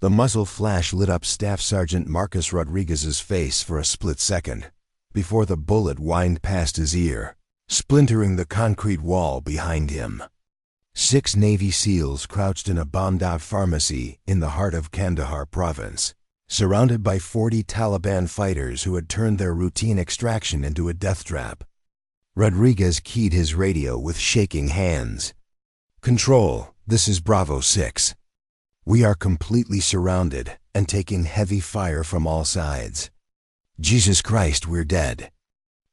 The muzzle flash lit up Staff Sergeant Marcus Rodriguez's face for a split second, before the bullet whined past his ear, splintering the concrete wall behind him. 6 Navy SEALs crouched in a bombed-out pharmacy in the heart of Kandahar province, surrounded by 40 Taliban fighters who had turned their routine extraction into a death trap. Rodriguez keyed his radio with shaking hands. "Control, this is Bravo 6. We are completely surrounded and taking heavy fire from all sides. Jesus Christ, we're dead."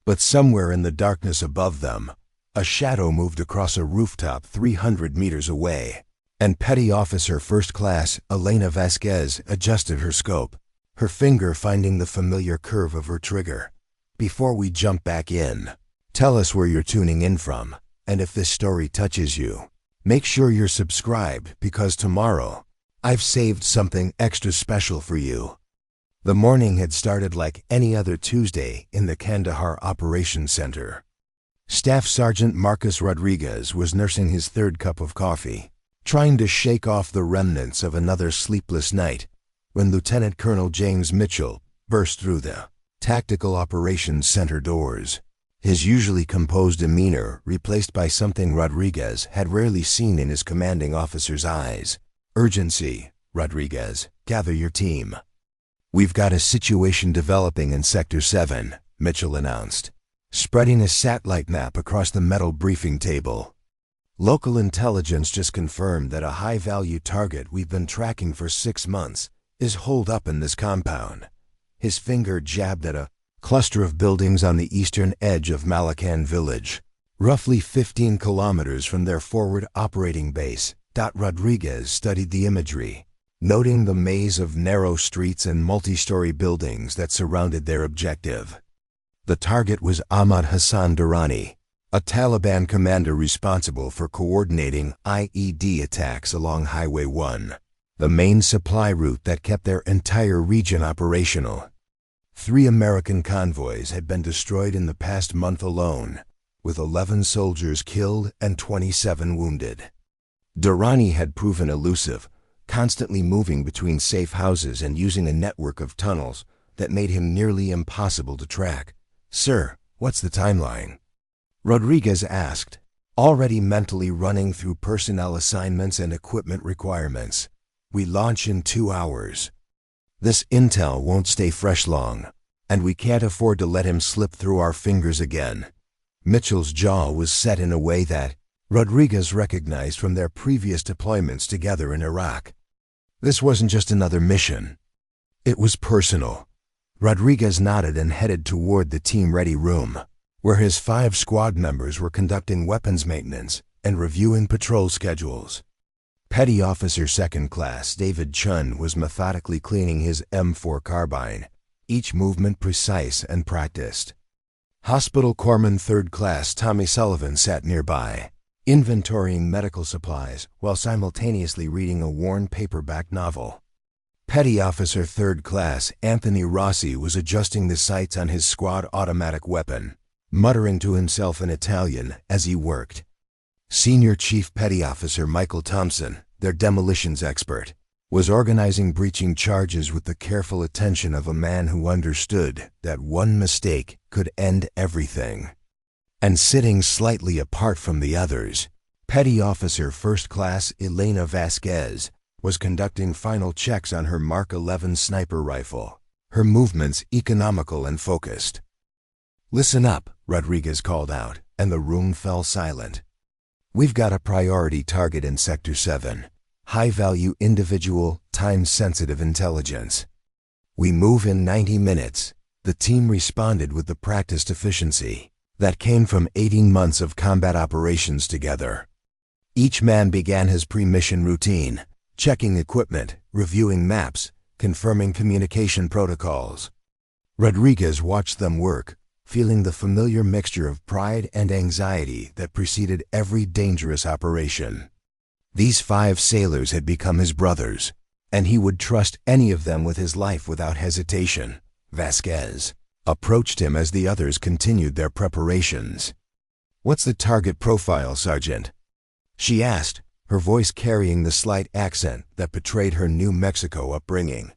But somewhere in the darkness above them, a shadow moved across a rooftop 300 meters away, and Petty Officer First Class Elena Vasquez adjusted her scope, her finger finding the familiar curve of her trigger. "Before we jump back in, tell us where you're tuning in from, and if this story touches you, make sure you're subscribed because tomorrow, I've saved something extra special for you." The morning had started like any other Tuesday in the Kandahar Operations Center. Staff Sergeant Marcus Rodriguez was nursing his 3rd cup of coffee, trying to shake off the remnants of another sleepless night, when Lieutenant Colonel James Mitchell burst through the Tactical Operations Center doors, his usually composed demeanor replaced by something Rodriguez had rarely seen in his commanding officer's eyes. "Urgency, Rodriguez, gather your team. We've got a situation developing in Sector 7, Mitchell announced, spreading a satellite map across the metal briefing table. "Local intelligence just confirmed that a high-value target we've been tracking for 6 months is holed up in this compound." His finger jabbed at a cluster of buildings on the eastern edge of Malacan Village, roughly 15 kilometers from their forward operating base. Rodriguez studied the imagery, noting the maze of narrow streets and multi-story buildings that surrounded their objective. The target was Ahmad Hassan Durrani, a Taliban commander responsible for coordinating IED attacks along Highway 1, the main supply route that kept their entire region operational. 3 American convoys had been destroyed in the past month alone, with 11 soldiers killed and 27 wounded. Durrani had proven elusive, constantly moving between safe houses and using a network of tunnels that made him nearly impossible to track. "Sir, what's the timeline?" Rodriguez asked, already mentally running through personnel assignments and equipment requirements. "We launch in 2 hours. This intel won't stay fresh long, and we can't afford to let him slip through our fingers again." Mitchell's jaw was set in a way that Rodriguez recognized from their previous deployments together in Iraq. This wasn't just another mission. It was personal. Rodriguez nodded and headed toward the team-ready room, where his 5 squad members were conducting weapons maintenance and reviewing patrol schedules. Petty Officer Second Class David Chun was methodically cleaning his M4 carbine, each movement precise and practiced. Hospital Corpsman Third Class Tommy Sullivan sat nearby, inventorying medical supplies while simultaneously reading a worn paperback novel. Petty Officer Third Class Anthony Rossi was adjusting the sights on his squad automatic weapon, muttering to himself in Italian as he worked. Senior Chief Petty Officer Michael Thompson, their demolitions expert, was organizing breaching charges with the careful attention of a man who understood that one mistake could end everything. And sitting slightly apart from the others, Petty Officer First Class Elena Vasquez was conducting final checks on her Mark 11 sniper rifle, her movements economical and focused. "Listen up," Rodriguez called out, and the room fell silent. "We've got a priority target in Sector 7, high-value individual, time-sensitive intelligence. We move in 90 minutes." The team responded with the practiced efficiency that came from 18 months of combat operations together. Each man began his pre-mission routine, checking equipment, reviewing maps, confirming communication protocols. Rodriguez watched them work, feeling the familiar mixture of pride and anxiety that preceded every dangerous operation. These 5 sailors had become his brothers, and he would trust any of them with his life without hesitation. Vasquez approached him as the others continued their preparations. "What's the target profile, Sergeant?" she asked, her voice carrying the slight accent that betrayed her New Mexico upbringing.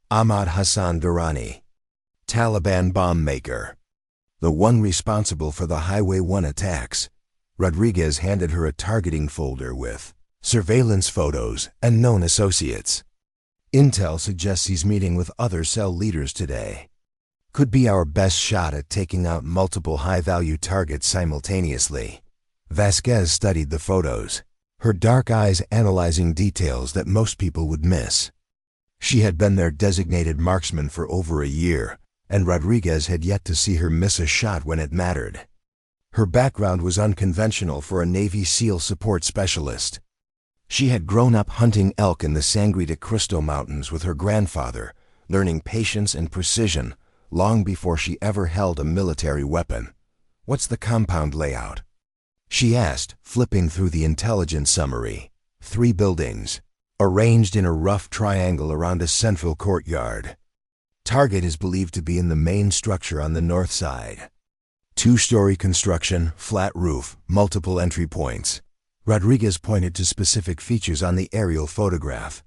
Ahmad Hassan Durrani, Taliban bomb maker. The one responsible for the Highway 1 attacks. Rodriguez handed her a targeting folder with surveillance photos and known associates. Intel suggests he's meeting with other cell leaders today. Could be our best shot at taking out multiple high-value targets simultaneously. Vasquez studied the photos, her dark eyes analyzing details that most people would miss. She had been their designated marksman for over a year, and Rodriguez had yet to see her miss a shot when it mattered. Her background was unconventional for a Navy SEAL support specialist. She had grown up hunting elk in the Sangre de Cristo Mountains with her grandfather, learning patience and precision long before she ever held a military weapon. "What's the compound layout?" she asked, flipping through the intelligence summary. 3 buildings, arranged in a rough triangle around a central courtyard. Target is believed to be in the main structure on the north side. 2-story construction, flat roof, multiple entry points. Rodriguez pointed to specific features on the aerial photograph.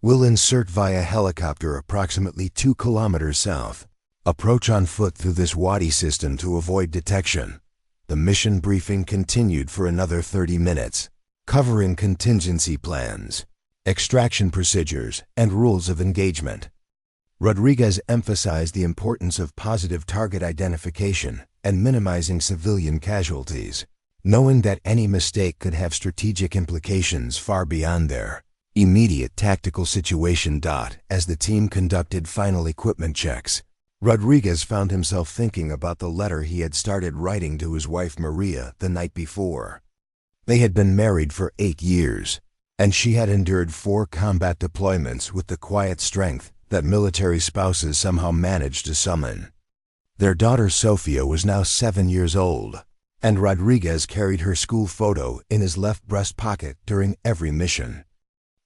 "We'll insert via helicopter approximately 2 kilometers south. Approach on foot through this wadi system to avoid detection." The mission briefing continued for another 30 minutes, covering contingency plans, extraction procedures, and rules of engagement. Rodriguez emphasized the importance of positive target identification and minimizing civilian casualties, knowing that any mistake could have strategic implications far beyond their immediate tactical situation. As the team conducted final equipment checks, Rodriguez found himself thinking about the letter he had started writing to his wife Maria the night before. They had been married for 8 years, and she had endured 4 combat deployments with the quiet strength that military spouses somehow manage to summon. Their daughter Sofia was now 7 years old, and Rodriguez carried her school photo in his left breast pocket during every mission.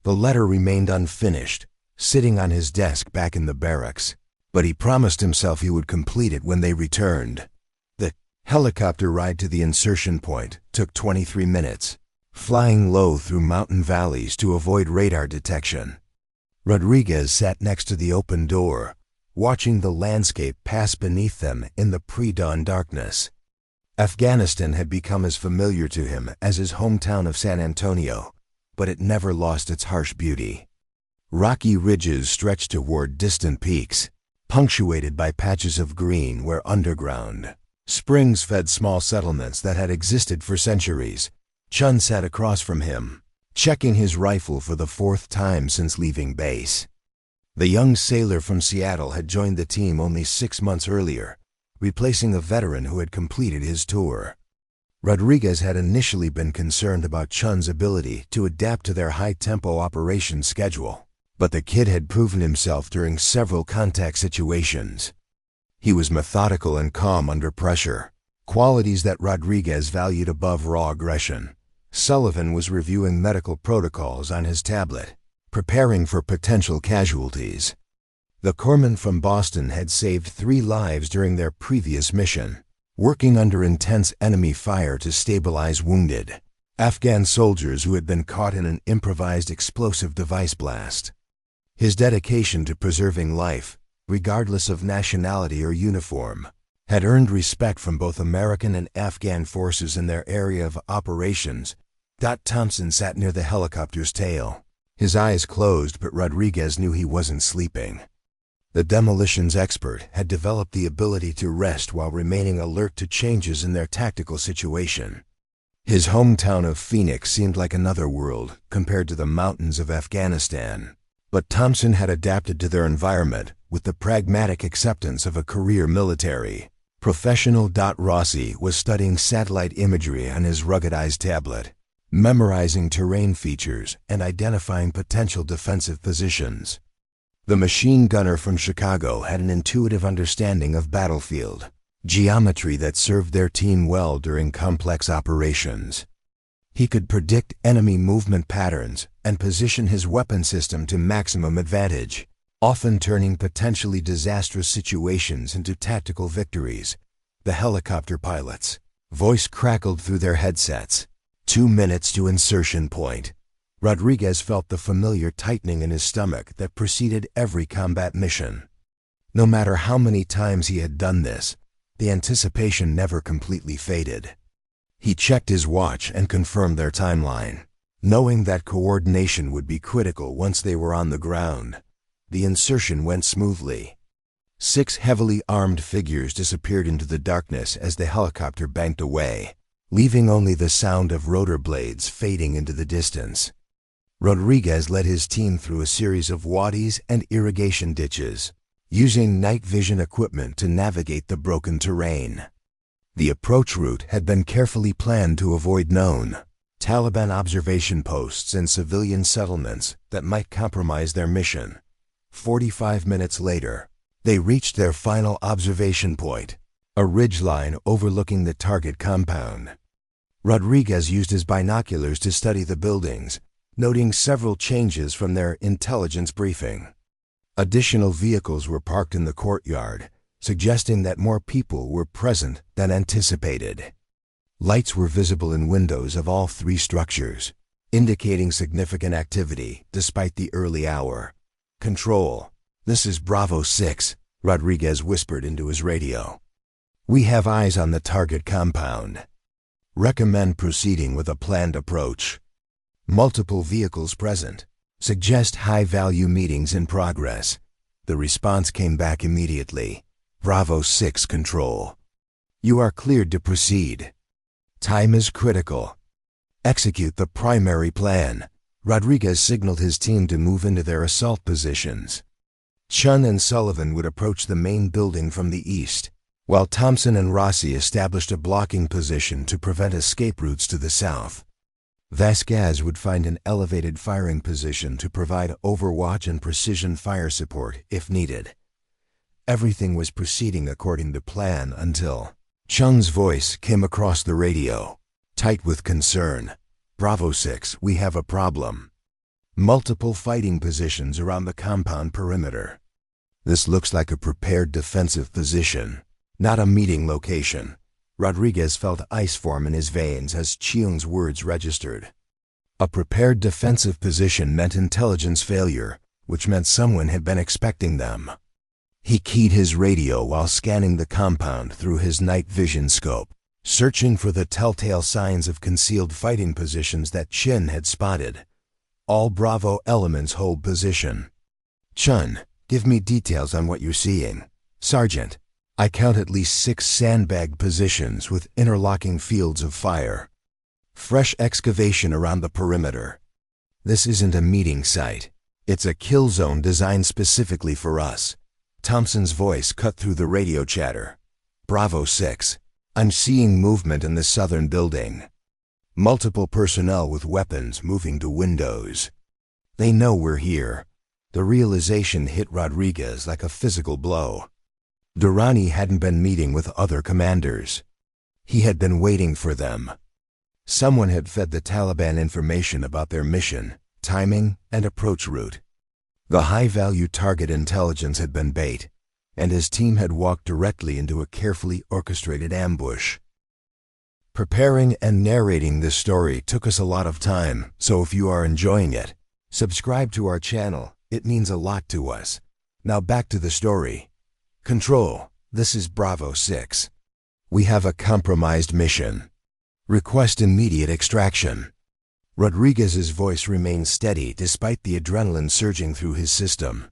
The letter remained unfinished, sitting on his desk back in the barracks, but he promised himself he would complete it when they returned. The helicopter ride to the insertion point took 23 minutes, flying low through mountain valleys to avoid radar detection. Rodriguez sat next to the open door, watching the landscape pass beneath them in the pre-dawn darkness. Afghanistan had become as familiar to him as his hometown of San Antonio, but it never lost its harsh beauty. Rocky ridges stretched toward distant peaks, punctuated by patches of green where underground springs fed small settlements that had existed for centuries. Chun sat across from him, checking his rifle for the 4th time since leaving base. The young sailor from Seattle had joined the team only 6 months earlier, replacing a veteran who had completed his tour. Rodriguez had initially been concerned about Chun's ability to adapt to their high-tempo operations schedule, but the kid had proven himself during several contact situations. He was methodical and calm under pressure, qualities that Rodriguez valued above raw aggression. Sullivan was reviewing medical protocols on his tablet, preparing for potential casualties. The corpsman from Boston had saved 3 lives during their previous mission, working under intense enemy fire to stabilize wounded Afghan soldiers who had been caught in an improvised explosive device blast. His dedication to preserving life, regardless of nationality or uniform, had earned respect from both American and Afghan forces in their area of operations. Thompson sat near the helicopter's tail, his eyes closed, but Rodriguez knew he wasn't sleeping. The demolitions expert had developed the ability to rest while remaining alert to changes in their tactical situation. His hometown of Phoenix seemed like another world compared to the mountains of Afghanistan, but Thompson had adapted to their environment with the pragmatic acceptance of a career military professional. Rossi was studying satellite imagery on his ruggedized tablet, memorizing terrain features and identifying potential defensive positions. The machine gunner from Chicago had an intuitive understanding of battlefield geometry that served their team well during complex operations. He could predict enemy movement patterns and position his weapon system to maximum advantage, often turning potentially disastrous situations into tactical victories. The helicopter pilots' voice crackled through their headsets. 2 minutes to insertion point. Rodriguez felt the familiar tightening in his stomach that preceded every combat mission. No matter how many times he had done this, the anticipation never completely faded. He checked his watch and confirmed their timeline. Knowing that coordination would be critical once they were on the ground, the insertion went smoothly. 6 heavily armed figures disappeared into the darkness as the helicopter banked away, leaving only the sound of rotor blades fading into the distance. Rodriguez led his team through a series of wadis and irrigation ditches, using night vision equipment to navigate the broken terrain. The approach route had been carefully planned to avoid known Taliban observation posts and civilian settlements that might compromise their mission. 45 minutes later, they reached their final observation point, a ridgeline overlooking the target compound. Rodriguez used his binoculars to study the buildings, noting several changes from their intelligence briefing. Additional vehicles were parked in the courtyard, suggesting that more people were present than anticipated. Lights were visible in windows of all 3 structures, indicating significant activity despite the early hour. "Control, this is Bravo 6, Rodriguez whispered into his radio. "We have eyes on the target compound. Recommend proceeding with a planned approach. Multiple vehicles present. Suggest high-value meetings in progress." The response came back immediately. "Bravo 6 Control. You are cleared to proceed. Time is critical. Execute the primary plan." Rodriguez signaled his team to move into their assault positions. Chun and Sullivan would approach the main building from the east, while Thompson and Rossi established a blocking position to prevent escape routes to the south. Vasquez would find an elevated firing position to provide overwatch and precision fire support if needed. Everything was proceeding according to plan until Chun's voice came across the radio, tight with concern. "Bravo 6, we have a problem. Multiple fighting positions around the compound perimeter. This looks like a prepared defensive position, not a meeting location." Rodriguez felt ice form in his veins as Cheung's words registered. A prepared defensive position meant intelligence failure, which meant someone had been expecting them. He keyed his radio while scanning the compound through his night vision scope, searching for the telltale signs of concealed fighting positions that Chin had spotted. "All Bravo elements hold position." "Chun, give me details on what you're seeing." "Sergeant, I count at least 6 sandbag positions with interlocking fields of fire. Fresh excavation around the perimeter. This isn't a meeting site. It's a kill zone designed specifically for us." Thompson's voice cut through the radio chatter. "Bravo 6, I'm seeing movement in the southern building. Multiple personnel with weapons moving to windows. They know we're here." The realization hit Rodriguez like a physical blow. Durrani hadn't been meeting with other commanders. He had been waiting for them. Someone had fed the Taliban information about their mission, timing, and approach route. The high-value target intelligence had been bait, and his team had walked directly into a carefully orchestrated ambush. Preparing and narrating this story took us a lot of time, so if you are enjoying it, subscribe to our channel. It means a lot to us. Now back to the story. "Control, this is Bravo 6. We have a compromised mission. Request immediate extraction." Rodriguez's voice remained steady despite the adrenaline surging through his system.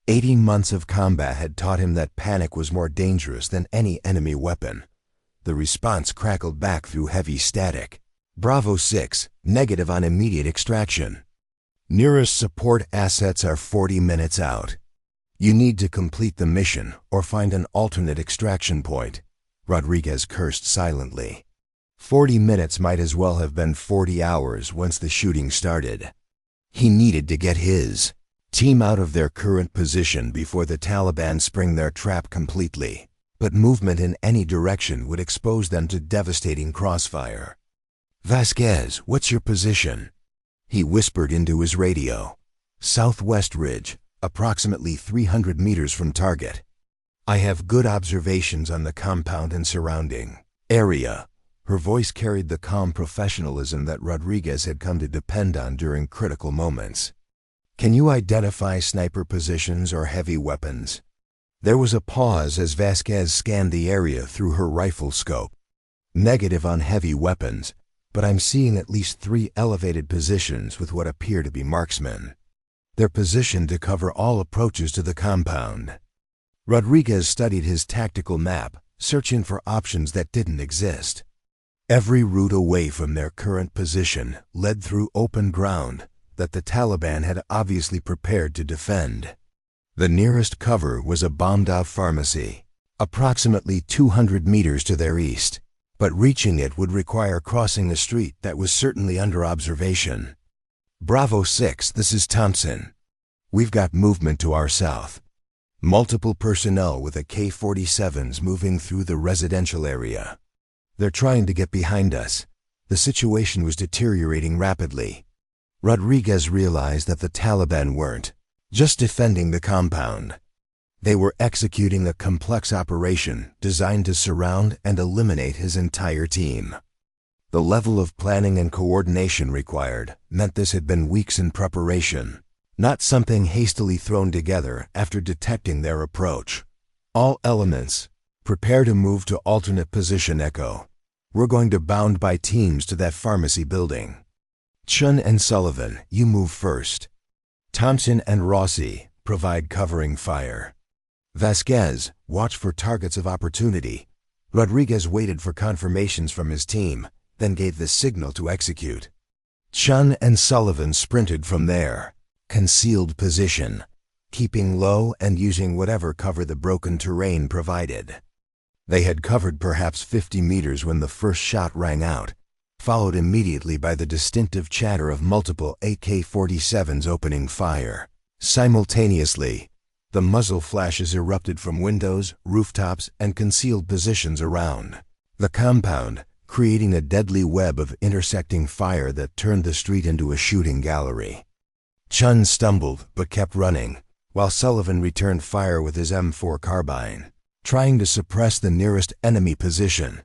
80 months of combat had taught him that panic was more dangerous than any enemy weapon. The response crackled back through heavy static. "Bravo 6, negative on immediate extraction. Nearest support assets are 40 minutes out. You need to complete the mission or find an alternate extraction point." Rodriguez cursed silently. 40 minutes might as well have been 40 hours once the shooting started. He needed to get his team out of their current position before the Taliban spring their trap completely, but movement in any direction would expose them to devastating crossfire. "Vasquez, what's your position?" He whispered into his radio. "Southwest ridge, approximately 300 meters from target. I have good observations on the compound and surrounding area. Her voice carried the calm professionalism that Rodriguez had come to depend on during critical moments. "Can you identify sniper positions or heavy weapons?" There was a pause as Vasquez scanned the area through her rifle scope. "Negative on heavy weapons, but I'm seeing at least 3 elevated positions with what appear to be marksmen. They're positioned to cover all approaches to the compound." Rodriguez studied his tactical map, searching for options that didn't exist. Every route away from their current position led through open ground that the Taliban had obviously prepared to defend. The nearest cover was a bombed-out pharmacy, approximately 200 meters to their east, but reaching it would require crossing a street that was certainly under observation. "Bravo 6, this is Thompson. We've got movement to our south. Multiple personnel with AK-47s moving through the residential area. They're trying to get behind us." The situation was deteriorating rapidly. Rodriguez realized that the Taliban weren't just defending the compound. They were executing a complex operation designed to surround and eliminate his entire team. The level of planning and coordination required meant this had been weeks in preparation, not something hastily thrown together after detecting their approach. "All elements, prepare to move to alternate position Echo. We're going to bound by teams to that pharmacy building. Chun and Sullivan, you move first. Thompson and Rossi, provide covering fire. Vasquez, watch for targets of opportunity." Rodriguez waited for confirmations from his team, then gave the signal to execute. Chun and Sullivan sprinted from there. Concealed position, keeping low and using whatever cover the broken terrain provided. They had covered perhaps 50 meters when the first shot rang out, followed immediately by the distinctive chatter of multiple AK-47s opening fire. Simultaneously, the muzzle flashes erupted from windows, rooftops, and concealed positions around the compound, creating a deadly web of intersecting fire that turned the street into a shooting gallery. Chun stumbled but kept running, while Sullivan returned fire with his M4 carbine, trying to suppress the nearest enemy position.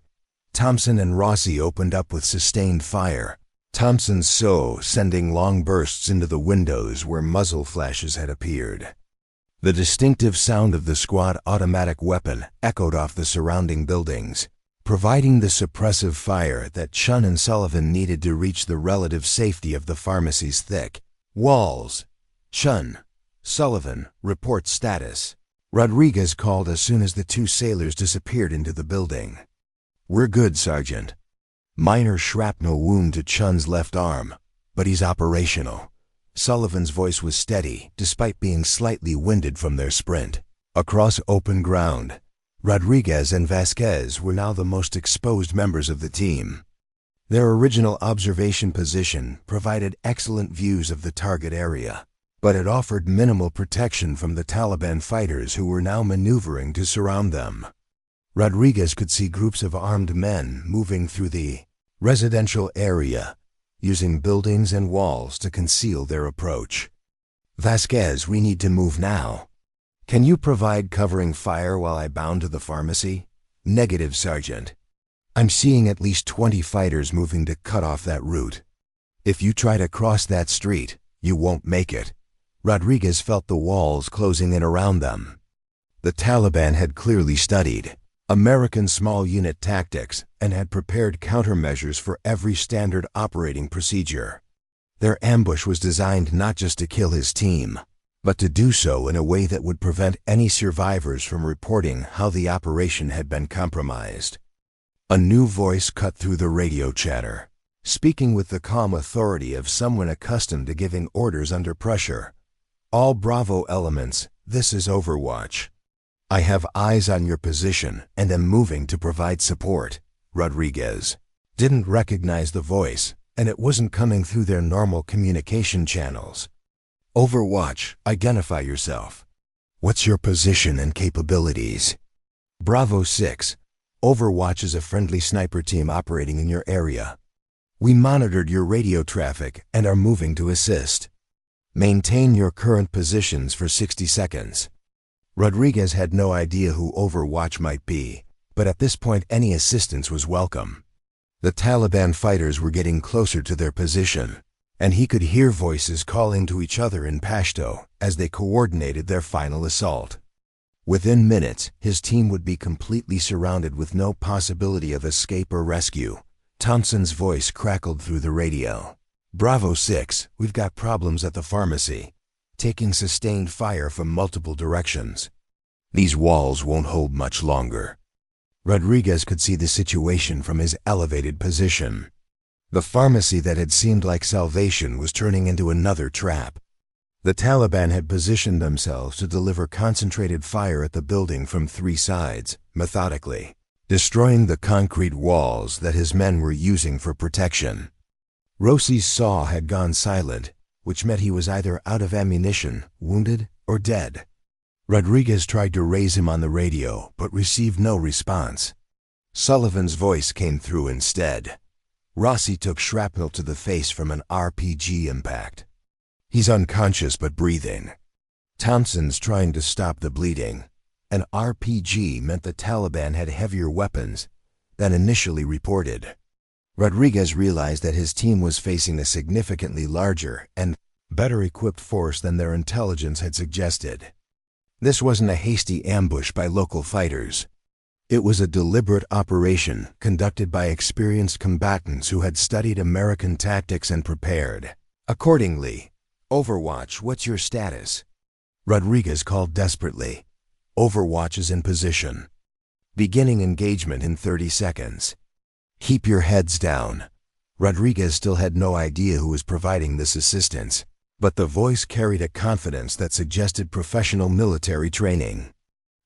Thompson and Rossi opened up with sustained fire, Thompson's sending long bursts into the windows where muzzle flashes had appeared. The distinctive sound of the squad automatic weapon echoed off the surrounding buildings, providing the suppressive fire that Chun and Sullivan needed to reach the relative safety of the pharmacy's thick walls. "Chun, Sullivan, report status." Rodriguez called as soon as the 2 sailors disappeared into the building. "We're good, Sergeant. Minor shrapnel wound to Chun's left arm, but he's operational." Sullivan's voice was steady, despite being slightly winded from their sprint. Across open ground, Rodriguez and Vasquez were now the most exposed members of the team. Their original observation position provided excellent views of the target area, but it offered minimal protection from the Taliban fighters who were now maneuvering to surround them. Rodriguez could see groups of armed men moving through the residential area, using buildings and walls to conceal their approach. "Vasquez, we need to move now. Can you provide covering fire while I bound to the pharmacy?" "Negative, Sergeant. I'm seeing at least 20 fighters moving to cut off that route. If you try to cross that street, you won't make it." Rodriguez felt the walls closing in around them. The Taliban had clearly studied American small unit tactics and had prepared countermeasures for every standard operating procedure. Their ambush was designed not just to kill his team, but to do so in a way that would prevent any survivors from reporting how the operation had been compromised. A new voice cut through the radio chatter, speaking with the calm authority of someone accustomed to giving orders under pressure. "All Bravo elements, this is Overwatch. I have eyes on your position and am moving to provide support." Rodriguez didn't recognize the voice, and it wasn't coming through their normal communication channels. "Overwatch, identify yourself. What's your position and capabilities?" "Bravo 6, Overwatch is a friendly sniper team operating in your area. We monitored your radio traffic and are moving to assist. Maintain your current positions for 60 seconds. Rodriguez had no idea who Overwatch might be, but at this point any assistance was welcome. The Taliban fighters were getting closer to their position, and he could hear voices calling to each other in Pashto as they coordinated their final assault. Within minutes, his team would be completely surrounded with no possibility of escape or rescue. Thompson's voice crackled through the radio. "Bravo 6, we've got problems at the pharmacy, taking sustained fire from multiple directions. These walls won't hold much longer." Rodriguez could see the situation from his elevated position. The pharmacy that had seemed like salvation was turning into another trap. The Taliban had positioned themselves to deliver concentrated fire at the building from 3 sides, methodically, destroying the concrete walls that his men were using for protection. Rossi's saw had gone silent, which meant he was either out of ammunition, wounded, or dead. Rodriguez tried to raise him on the radio, but received no response. Sullivan's voice came through instead. "Rossi took shrapnel to the face from an RPG impact. He's unconscious but breathing. Thompson's trying to stop the bleeding." An RPG meant the Taliban had heavier weapons than initially reported. Rodriguez realized that his team was facing a significantly larger and better equipped force than their intelligence had suggested. This wasn't a hasty ambush by local fighters. It was a deliberate operation conducted by experienced combatants who had studied American tactics and prepared accordingly. "Overwatch, what's your status?" Rodriguez called desperately. "Overwatch is in position. Beginning engagement in 30 seconds. Keep your heads down." Rodriguez still had no idea who was providing this assistance, but the voice carried a confidence that suggested professional military training.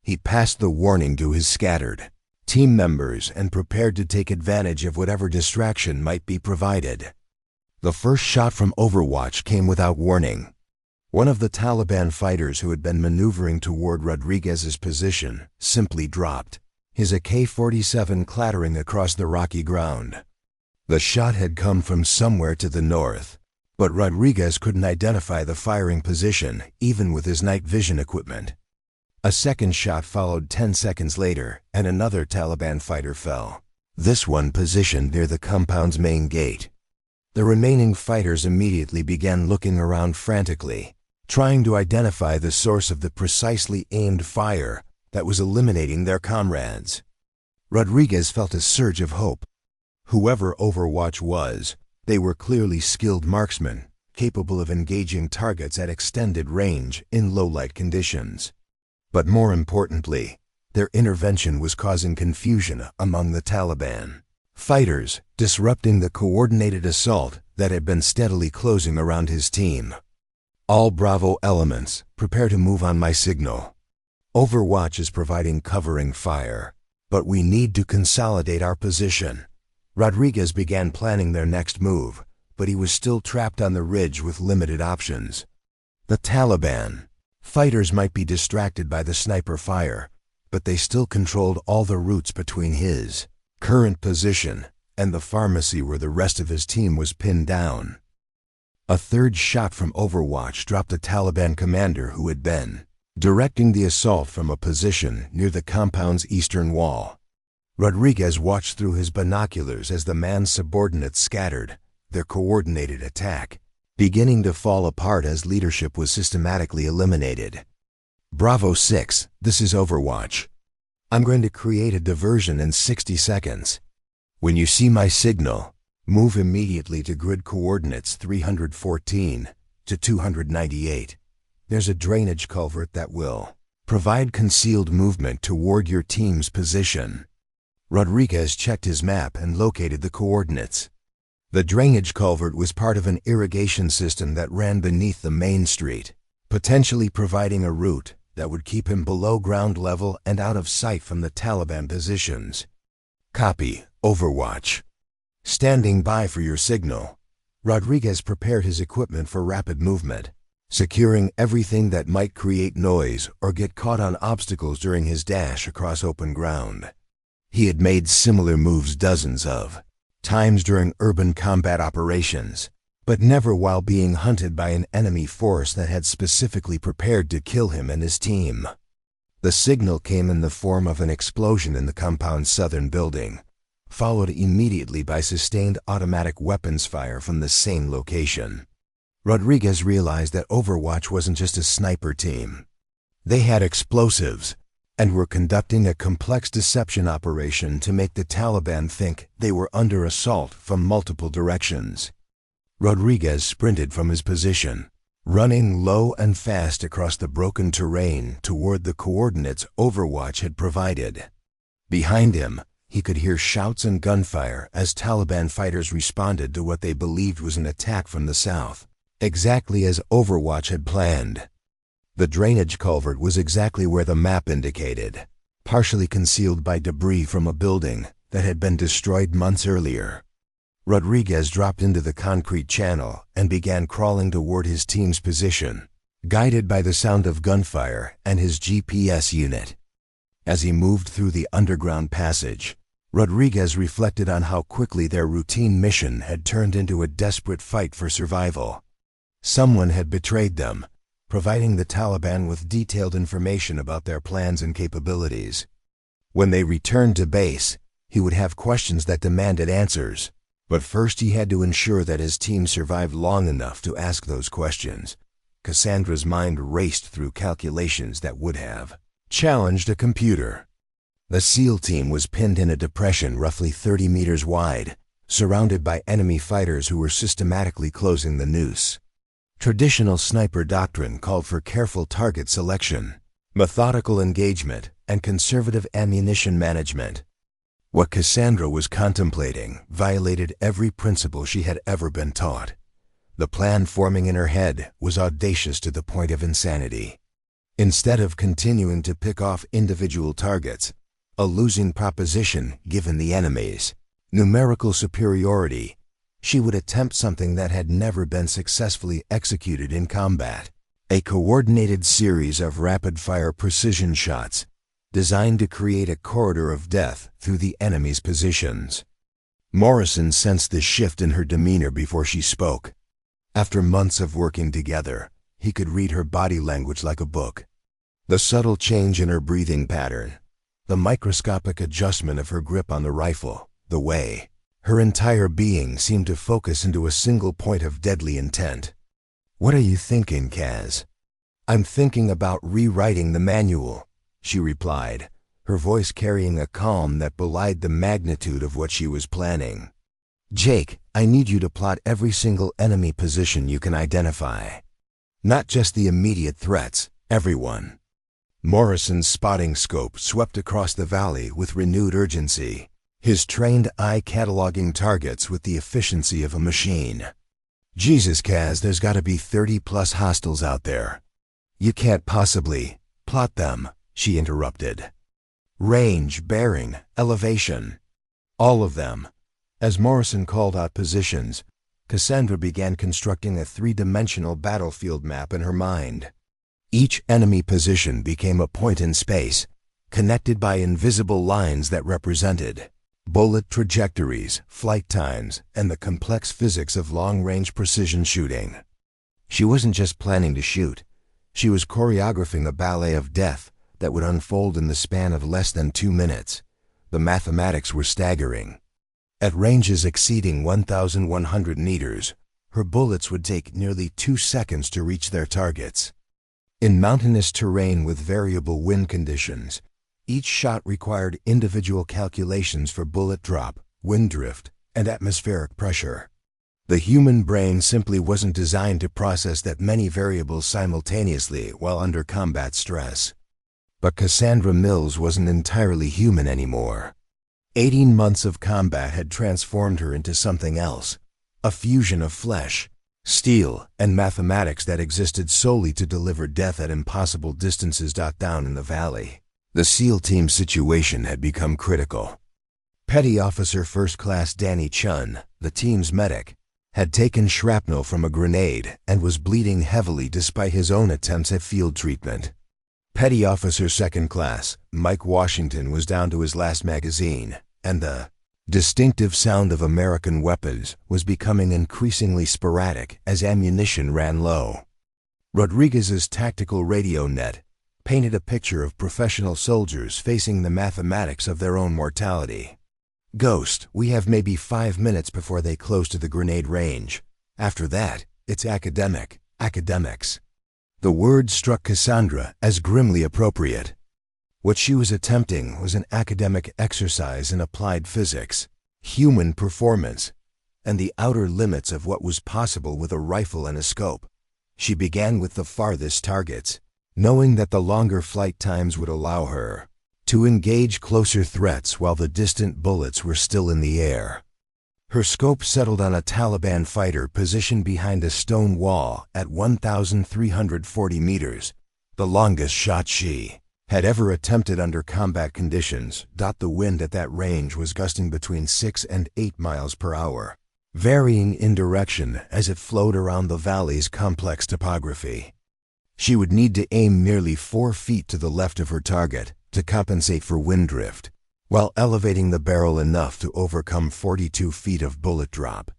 He passed the warning to his scattered team members and prepared to take advantage of whatever distraction might be provided. The first shot from Overwatch came without warning. One of the Taliban fighters who had been maneuvering toward Rodriguez's position simply dropped, his AK-47 clattering across the rocky ground. The shot had come from somewhere to the north, but Rodriguez couldn't identify the firing position even with his night vision equipment. A second shot followed 10 seconds later, and another Taliban fighter fell, this one positioned near the compound's main gate. The remaining fighters immediately began looking around frantically, trying to identify the source of the precisely aimed fire that was eliminating their comrades. Rodriguez felt a surge of hope. Whoever Overwatch was, they were clearly skilled marksmen, capable of engaging targets at extended range in low-light conditions. But more importantly, their intervention was causing confusion among the Taliban fighters, disrupting the coordinated assault that had been steadily closing around his team. "All Bravo elements, prepare to move on my signal. Overwatch is providing covering fire, but we need to consolidate our position." Rodriguez began planning their next move, but he was still trapped on the ridge with limited options. The Taliban fighters might be distracted by the sniper fire, but they still controlled all the routes between his current position and the pharmacy where the rest of his team was pinned down. A third shot from Overwatch dropped a Taliban commander who had been directing the assault from a position near the compound's eastern wall. Rodriguez watched through his binoculars as the man's subordinates scattered, their coordinated attack beginning to fall apart as leadership was systematically eliminated. "Bravo 6, this is Overwatch. I'm going to create a diversion in 60 seconds. When you see my signal, move immediately to grid coordinates 314 to 298. There's a drainage culvert that will provide concealed movement toward your team's position." Rodriguez checked his map and located the coordinates. The drainage culvert was part of an irrigation system that ran beneath the main street, potentially providing a route that would keep him below ground level and out of sight from the Taliban positions. "Copy, Overwatch. Standing by for your signal." Rodriguez prepared his equipment for rapid movement, securing everything that might create noise or get caught on obstacles during his dash across open ground. He had made similar moves dozens of times during urban combat operations, but never while being hunted by an enemy force that had specifically prepared to kill him and his team. The signal came in the form of an explosion in the compound's southern building, followed immediately by sustained automatic weapons fire from the same location. Rodriguez realized that Overwatch wasn't just a sniper team. They had explosives and were conducting a complex deception operation to make the Taliban think they were under assault from multiple directions. Rodriguez sprinted from his position, running low and fast across the broken terrain toward the coordinates Overwatch had provided. Behind him, he could hear shouts and gunfire as Taliban fighters responded to what they believed was an attack from the south, exactly as Overwatch had planned. The drainage culvert was exactly where the map indicated, partially concealed by debris from a building that had been destroyed months earlier. Rodriguez dropped into the concrete channel and began crawling toward his team's position, guided by the sound of gunfire and his GPS unit. As he moved through the underground passage, Rodriguez reflected on how quickly their routine mission had turned into a desperate fight for survival. Someone had betrayed them, providing the Taliban with detailed information about their plans and capabilities. When they returned to base, he would have questions that demanded answers. But first he had to ensure that his team survived long enough to ask those questions. Cassandra's mind raced through calculations that would have challenged a computer. The SEAL team was pinned in a depression roughly 30 meters wide, surrounded by enemy fighters who were systematically closing the noose. Traditional sniper doctrine called for careful target selection, methodical engagement, and conservative ammunition management. What Cassandra was contemplating violated every principle she had ever been taught. The plan forming in her head was audacious to the point of insanity. Instead of continuing to pick off individual targets, a losing proposition given the enemy's numerical superiority, she would attempt something that had never been successfully executed in combat: a coordinated series of rapid-fire precision shots designed to create a corridor of death through the enemy's positions. Morrison sensed the shift in her demeanor before she spoke. After months of working together, he could read her body language like a book. The subtle change in her breathing pattern, the microscopic adjustment of her grip on the rifle, the way her entire being seemed to focus into a single point of deadly intent. "What are you thinking, Kaz?" "I'm thinking about rewriting the manual," she replied, her voice carrying a calm that belied the magnitude of what she was planning. "Jake, I need you to plot every single enemy position you can identify. Not just the immediate threats, everyone." Morrison's spotting scope swept across the valley with renewed urgency, his trained eye cataloging targets with the efficiency of a machine. "Jesus, Kaz, there's got to be 30+ hostiles out there. You can't possibly plot them," she interrupted. "Range, bearing, elevation. All of them." As Morrison called out positions, Cassandra began constructing a three-dimensional battlefield map in her mind. Each enemy position became a point in space, connected by invisible lines that represented bullet trajectories, flight times, and the complex physics of long-range precision shooting. She wasn't just planning to shoot. She was choreographing a ballet of death that would unfold in the span of less than 2 minutes. The mathematics were staggering. At ranges exceeding 1,100 meters, her bullets would take nearly 2 seconds to reach their targets. In mountainous terrain with variable wind conditions, each shot required individual calculations for bullet drop, wind drift, and atmospheric pressure. The human brain simply wasn't designed to process that many variables simultaneously while under combat stress. But Cassandra Mills wasn't entirely human anymore. 18 months of combat had transformed her into something else, a fusion of flesh, steel, and mathematics that existed solely to deliver death at impossible distances. Down in the valley, the SEAL team's situation had become critical. Petty Officer First Class Danny Chun, the team's medic, had taken shrapnel from a grenade and was bleeding heavily despite his own attempts at field treatment. Petty Officer Second Class Mike Washington was down to his last magazine, and the distinctive sound of American weapons was becoming increasingly sporadic as ammunition ran low. Rodriguez's tactical radio net painted a picture of professional soldiers facing the mathematics of their own mortality. Ghost, we have maybe 5 minutes before they close to the grenade range. After that, it's academics. The word struck Cassandra as grimly appropriate. What she was attempting was an academic exercise in applied physics, human performance, and the outer limits of what was possible with a rifle and a scope. She began with the farthest targets, knowing that the longer flight times would allow her to engage closer threats while the distant bullets were still in the air. Her scope settled on a Taliban fighter positioned behind a stone wall at 1,340 meters, the longest shot she had ever attempted under combat conditions. The wind at that range was gusting between 6 and 8 miles per hour, varying in direction as it flowed around the valley's complex topography. She would need to aim nearly 4 feet to the left of her target to compensate for wind drift, while elevating the barrel enough to overcome 42 feet of bullet drop.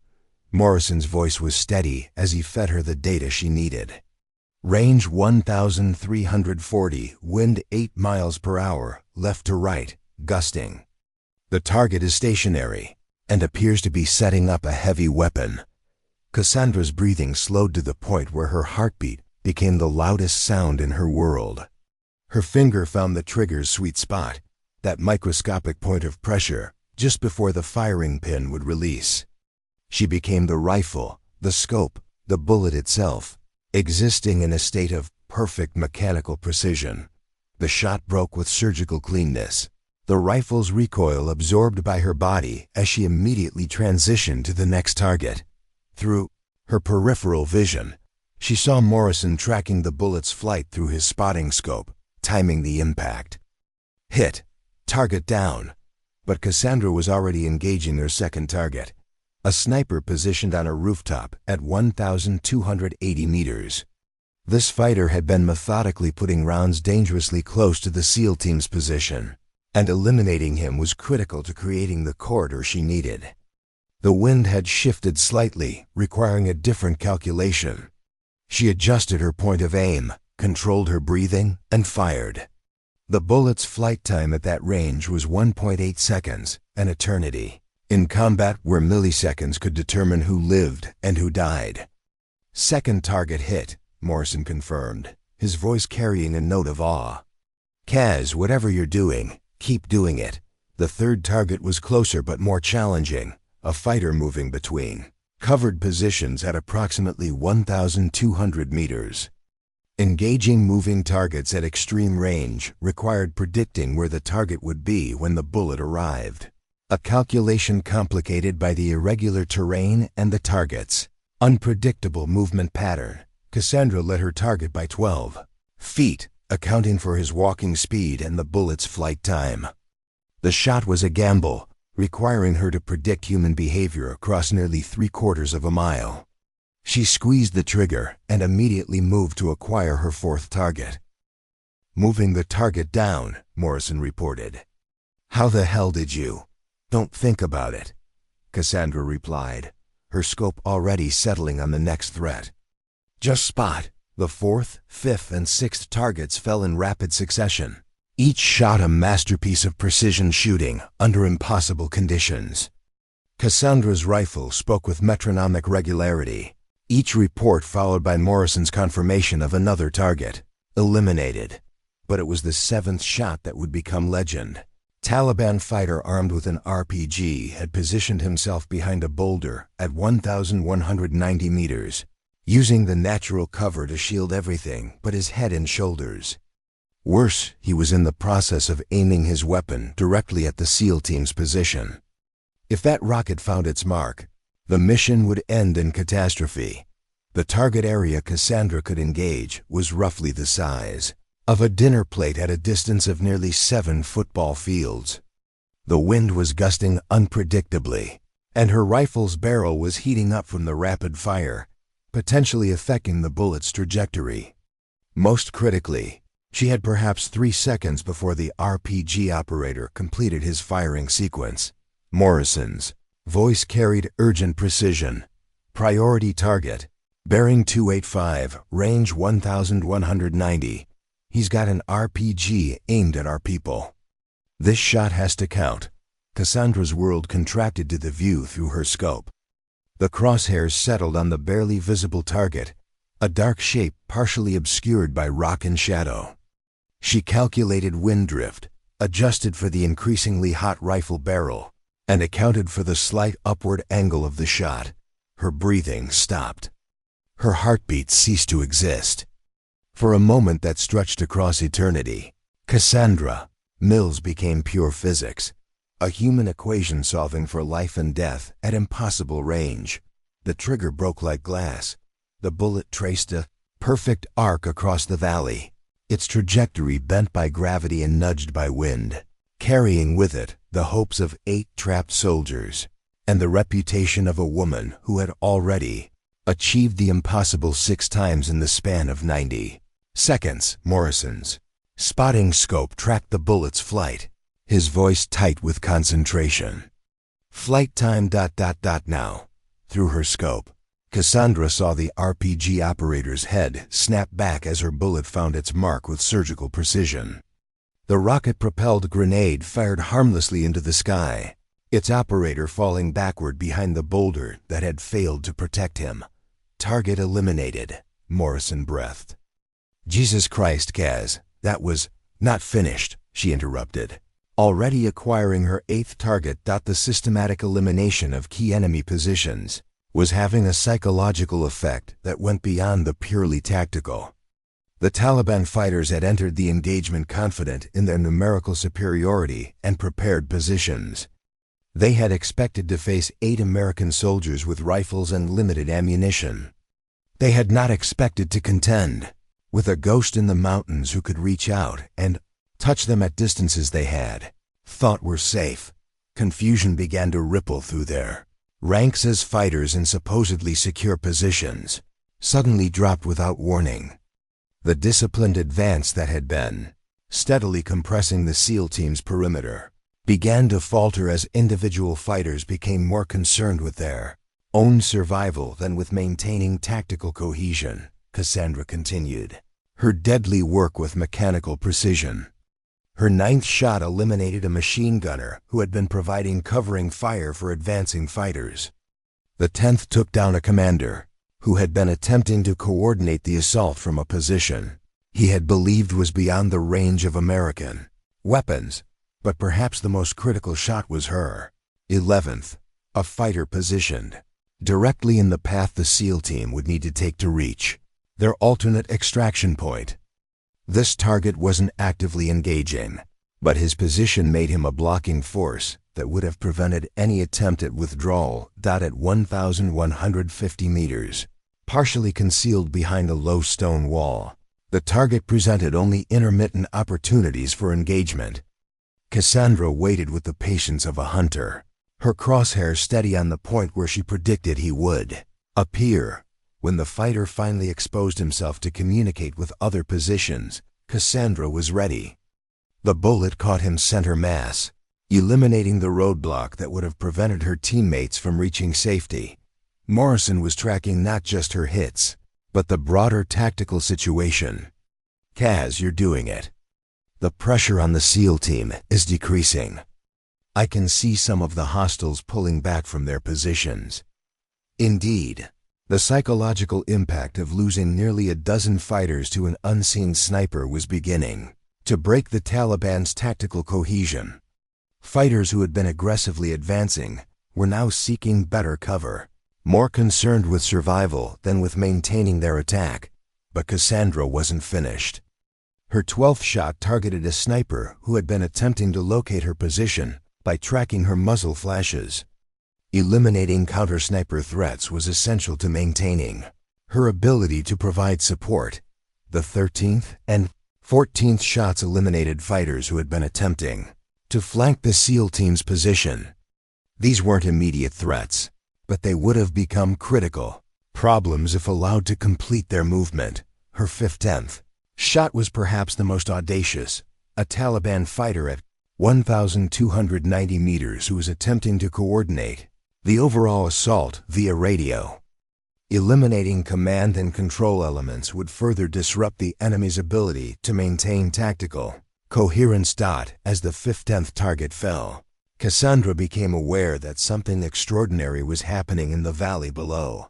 Morrison's voice was steady as he fed her the data she needed. Range 1,340, wind 8 miles per hour, left to right, gusting. The target is stationary and appears to be setting up a heavy weapon. Cassandra's breathing slowed to the point where her heartbeat became the loudest sound in her world. Her finger found the trigger's sweet spot, that microscopic point of pressure, just before the firing pin would release. She became the rifle, the scope, the bullet itself, existing in a state of perfect mechanical precision. The shot broke with surgical cleanness, the rifle's recoil absorbed by her body as she immediately transitioned to the next target. Through her peripheral vision, she saw Morrison tracking the bullet's flight through his spotting scope, timing the impact. Hit. Target down. But Cassandra was already engaging her second target, a sniper positioned on a rooftop at 1,280 meters. This fighter had been methodically putting rounds dangerously close to the SEAL team's position, and eliminating him was critical to creating the corridor she needed. The wind had shifted slightly, requiring a different calculation. She adjusted her point of aim, controlled her breathing, and fired. The bullet's flight time at that range was 1.8 seconds, an eternity, in combat where milliseconds could determine who lived and who died. Second target hit, Morrison confirmed, his voice carrying a note of awe. Kaz, whatever you're doing, keep doing it. The third target was closer but more challenging, a fighter moving between covered positions at approximately 1,200 meters. Engaging moving targets at extreme range required predicting where the target would be when the bullet arrived, a calculation complicated by the irregular terrain and the target's unpredictable movement pattern. Cassandra led her target by 12 feet, accounting for his walking speed and the bullet's flight time. The shot was a gamble, requiring her to predict human behavior across nearly 3/4 of a mile. She squeezed the trigger and immediately moved to acquire her fourth target. Moving the target down, Morrison reported. How the hell did you? Don't think about it, Cassandra replied, her scope already settling on the next threat. Just spot. The fourth, fifth, and sixth targets fell in rapid succession, each shot a masterpiece of precision shooting under impossible conditions. Cassandra's rifle spoke with metronomic regularity, each report followed by Morrison's confirmation of another target, eliminated. But it was the seventh shot that would become legend. Taliban fighter armed with an RPG had positioned himself behind a boulder at 1,190 meters, using the natural cover to shield everything but his head and shoulders. Worse, he was in the process of aiming his weapon directly at the SEAL team's position. If that rocket found its mark, the mission would end in catastrophe. The target area Cassandra could engage was roughly the size of a dinner plate at a distance of nearly 7 football fields. The wind was gusting unpredictably, and her rifle's barrel was heating up from the rapid fire, potentially affecting the bullet's trajectory. Most critically, she had perhaps 3 seconds before the RPG operator completed his firing sequence. Morrison's voice carried urgent precision. Priority target, bearing 285, range 1,190. He's got an RPG aimed at our people. This shot has to count. Cassandra's world contracted to the view through her scope. The crosshairs settled on the barely visible target, a dark shape partially obscured by rock and shadow. She calculated wind drift, adjusted for the increasingly hot rifle barrel, and accounted for the slight upward angle of the shot. Her breathing stopped. Her heartbeat ceased to exist. For a moment that stretched across eternity, Cassandra Mills became pure physics, a human equation solving for life and death at impossible range. The trigger broke like glass. The bullet traced a perfect arc across the valley, its trajectory bent by gravity and nudged by wind, carrying with it the hopes of 8 trapped soldiers and the reputation of a woman who had already achieved the impossible 6 times in the span of 90 seconds. Morrison's spotting scope tracked the bullet's flight, his voice tight with concentration. Flight time ... now. Through her scope, Cassandra saw the RPG operator's head snap back as her bullet found its mark with surgical precision. The rocket-propelled grenade fired harmlessly into the sky, its operator falling backward behind the boulder that had failed to protect him. Target eliminated, Morrison breathed. Jesus Christ, Kaz, that was not finished, she interrupted, already acquiring her 8th target. The systematic elimination of key enemy positions was having a psychological effect that went beyond the purely tactical. The Taliban fighters had entered the engagement confident in their numerical superiority and prepared positions. They had expected to face 8 American soldiers with rifles and limited ammunition. They had not expected to contend with a ghost in the mountains who could reach out and touch them at distances they had thought were safe. Confusion began to ripple through their ranks as fighters in supposedly secure positions suddenly dropped without warning. The disciplined advance that had been steadily compressing the SEAL team's perimeter began to falter as individual fighters became more concerned with their own survival than with maintaining tactical cohesion. Cassandra continued her deadly work with mechanical precision. Her 9th shot eliminated a machine gunner who had been providing covering fire for advancing fighters. The 10th took down a commander who had been attempting to coordinate the assault from a position he had believed was beyond the range of American weapons. But perhaps the most critical shot was her 11th, a fighter positioned directly in the path the SEAL team would need to take to reach their alternate extraction point. This target wasn't actively engaging, but his position made him a blocking force that would have prevented any attempt at withdrawal. At 1,150 meters, partially concealed behind a low stone wall, the target presented only intermittent opportunities for engagement. Cassandra waited with the patience of a hunter, her crosshairs steady on the point where she predicted he would appear. When the fighter finally exposed himself to communicate with other positions, Cassandra was ready. The bullet caught him center mass, eliminating the roadblock that would have prevented her teammates from reaching safety. Morrison was tracking not just her hits, but the broader tactical situation. Kaz, you're doing it. The pressure on the SEAL team is decreasing. I can see some of the hostiles pulling back from their positions. Indeed, the psychological impact of losing nearly a dozen fighters to an unseen sniper was beginning to break the Taliban's tactical cohesion. Fighters who had been aggressively advancing were now seeking better cover, more concerned with survival than with maintaining their attack. But Cassandra wasn't finished. Her 12th shot targeted a sniper who had been attempting to locate her position by tracking her muzzle flashes. Eliminating counter-sniper threats was essential to maintaining her ability to provide support. The 13th and 14th shots eliminated fighters who had been attempting to flank the SEAL team's position. These weren't immediate threats, but they would have become critical problems if allowed to complete their movement. Her 15th shot was perhaps the most audacious, a Taliban fighter at 1,290 meters who was attempting to coordinate the overall assault via radio. Eliminating command and control elements would further disrupt the enemy's ability to maintain tactical coherence. As the 15th target fell, Cassandra became aware that something extraordinary was happening in the valley below.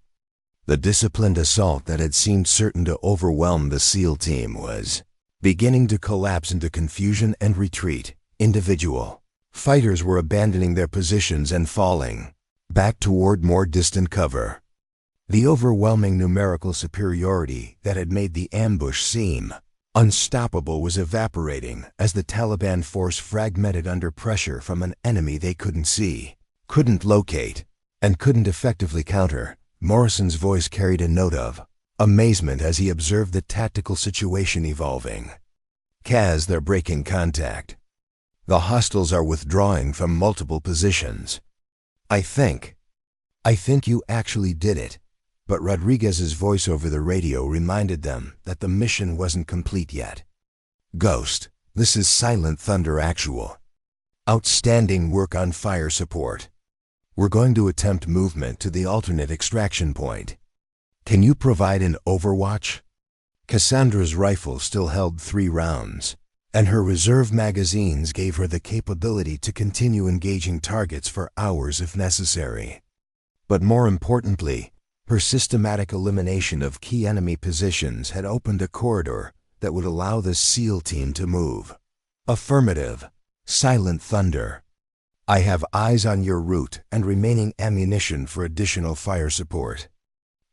The disciplined assault that had seemed certain to overwhelm the SEAL team was beginning to collapse into confusion and retreat. Individual fighters were abandoning their positions and falling back toward more distant cover. The overwhelming numerical superiority that had made the ambush seem unstoppable was evaporating as the Taliban force fragmented under pressure from an enemy they couldn't see, couldn't locate, and couldn't effectively counter. Morrison's voice carried a note of amazement as he observed the tactical situation evolving. Kaz, they're breaking contact. The hostiles are withdrawing from multiple positions. I think you actually did it. But Rodriguez's voice over the radio reminded them that the mission wasn't complete yet. Ghost, this is Silent Thunder Actual. Outstanding work on fire support. We're going to attempt movement to the alternate extraction point. Can you provide an overwatch? Cassandra's rifle still held 3 rounds, and her reserve magazines gave her the capability to continue engaging targets for hours if necessary. But more importantly, her systematic elimination of key enemy positions had opened a corridor that would allow the SEAL team to move. Affirmative. Silent Thunder. I have eyes on your route and remaining ammunition for additional fire support.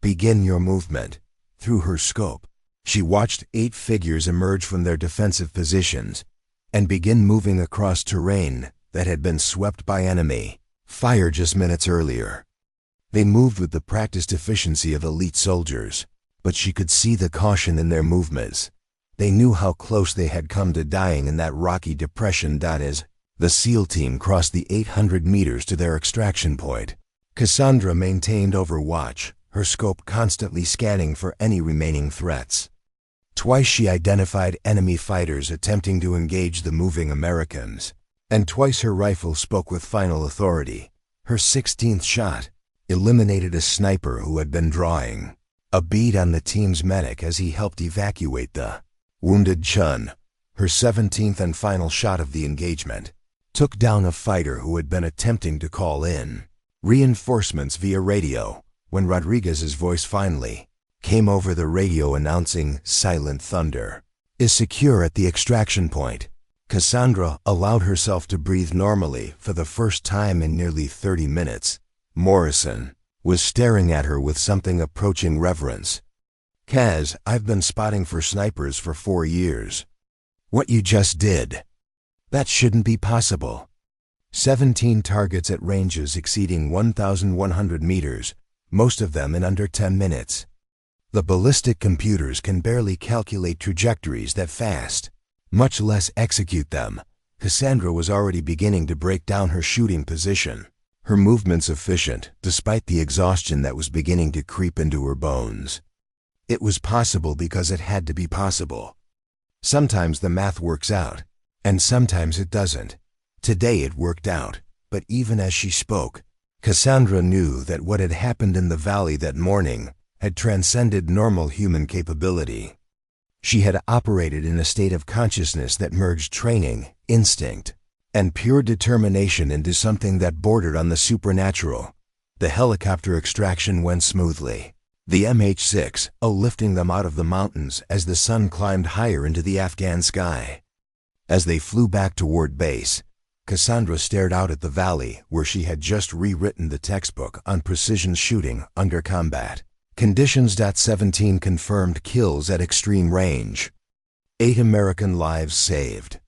Begin your movement. Through her scope, she watched 8 figures emerge from their defensive positions and begin moving across terrain that had been swept by enemy fire just minutes earlier. They moved with the practiced efficiency of elite soldiers, but she could see the caution in their movements. They knew how close they had come to dying in that rocky depression. As the SEAL team crossed the 800 meters to their extraction point, Cassandra maintained overwatch, her scope constantly scanning for any remaining threats. Twice she identified enemy fighters attempting to engage the moving Americans, and twice her rifle spoke with final authority. Her 16th shot eliminated a sniper who had been drawing a bead on the team's medic as he helped evacuate the wounded Chun. Her 17th and final shot of the engagement took down a fighter who had been attempting to call in reinforcements via radio when Rodriguez's voice finally came over the radio announcing Silent Thunder is secure at the extraction point. Cassandra allowed herself to breathe normally for the first time in nearly 30 minutes. Morrison was staring at her with something approaching reverence. Kaz, I've been spotting for snipers for 4 years. What you just did, that shouldn't be possible. 17 targets at ranges exceeding 1,100 meters, most of them in under 10 minutes. The ballistic computers can barely calculate trajectories that fast, much less execute them. Cassandra was already beginning to break down her shooting position. Her movements efficient, despite the exhaustion that was beginning to creep into her bones. It was possible because it had to be possible. Sometimes the math works out, and sometimes it doesn't. Today it worked out, but even as she spoke, Cassandra knew that what had happened in the valley that morning had transcended normal human capability. She had operated in a state of consciousness that merged training, instinct, and pure determination into something that bordered on the supernatural. The helicopter extraction went smoothly, the MH-6 lifting them out of the mountains as the sun climbed higher into the Afghan sky. As they flew back toward base, Cassandra stared out at the valley where she had just rewritten the textbook on precision shooting under combat conditions. 17 confirmed kills at extreme range. 8 American lives saved.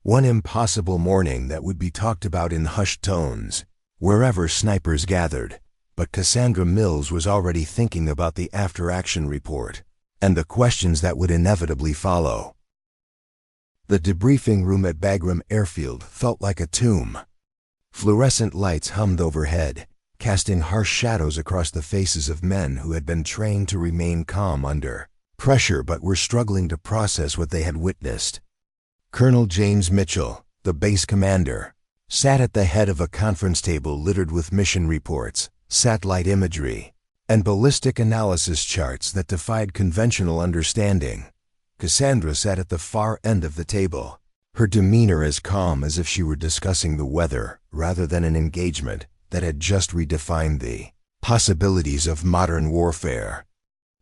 One impossible morning that would be talked about in hushed tones, wherever snipers gathered, but Cassandra Mills was already thinking about the after-action report, and the questions that would inevitably follow. The debriefing room at Bagram Airfield felt like a tomb. Fluorescent lights hummed overhead, casting harsh shadows across the faces of men who had been trained to remain calm under pressure but were struggling to process what they had witnessed. Colonel James Mitchell, the base commander, sat at the head of a conference table littered with mission reports, satellite imagery, and ballistic analysis charts that defied conventional understanding. Cassandra sat at the far end of the table, her demeanor as calm as if she were discussing the weather rather than an engagement that had just redefined the possibilities of modern warfare.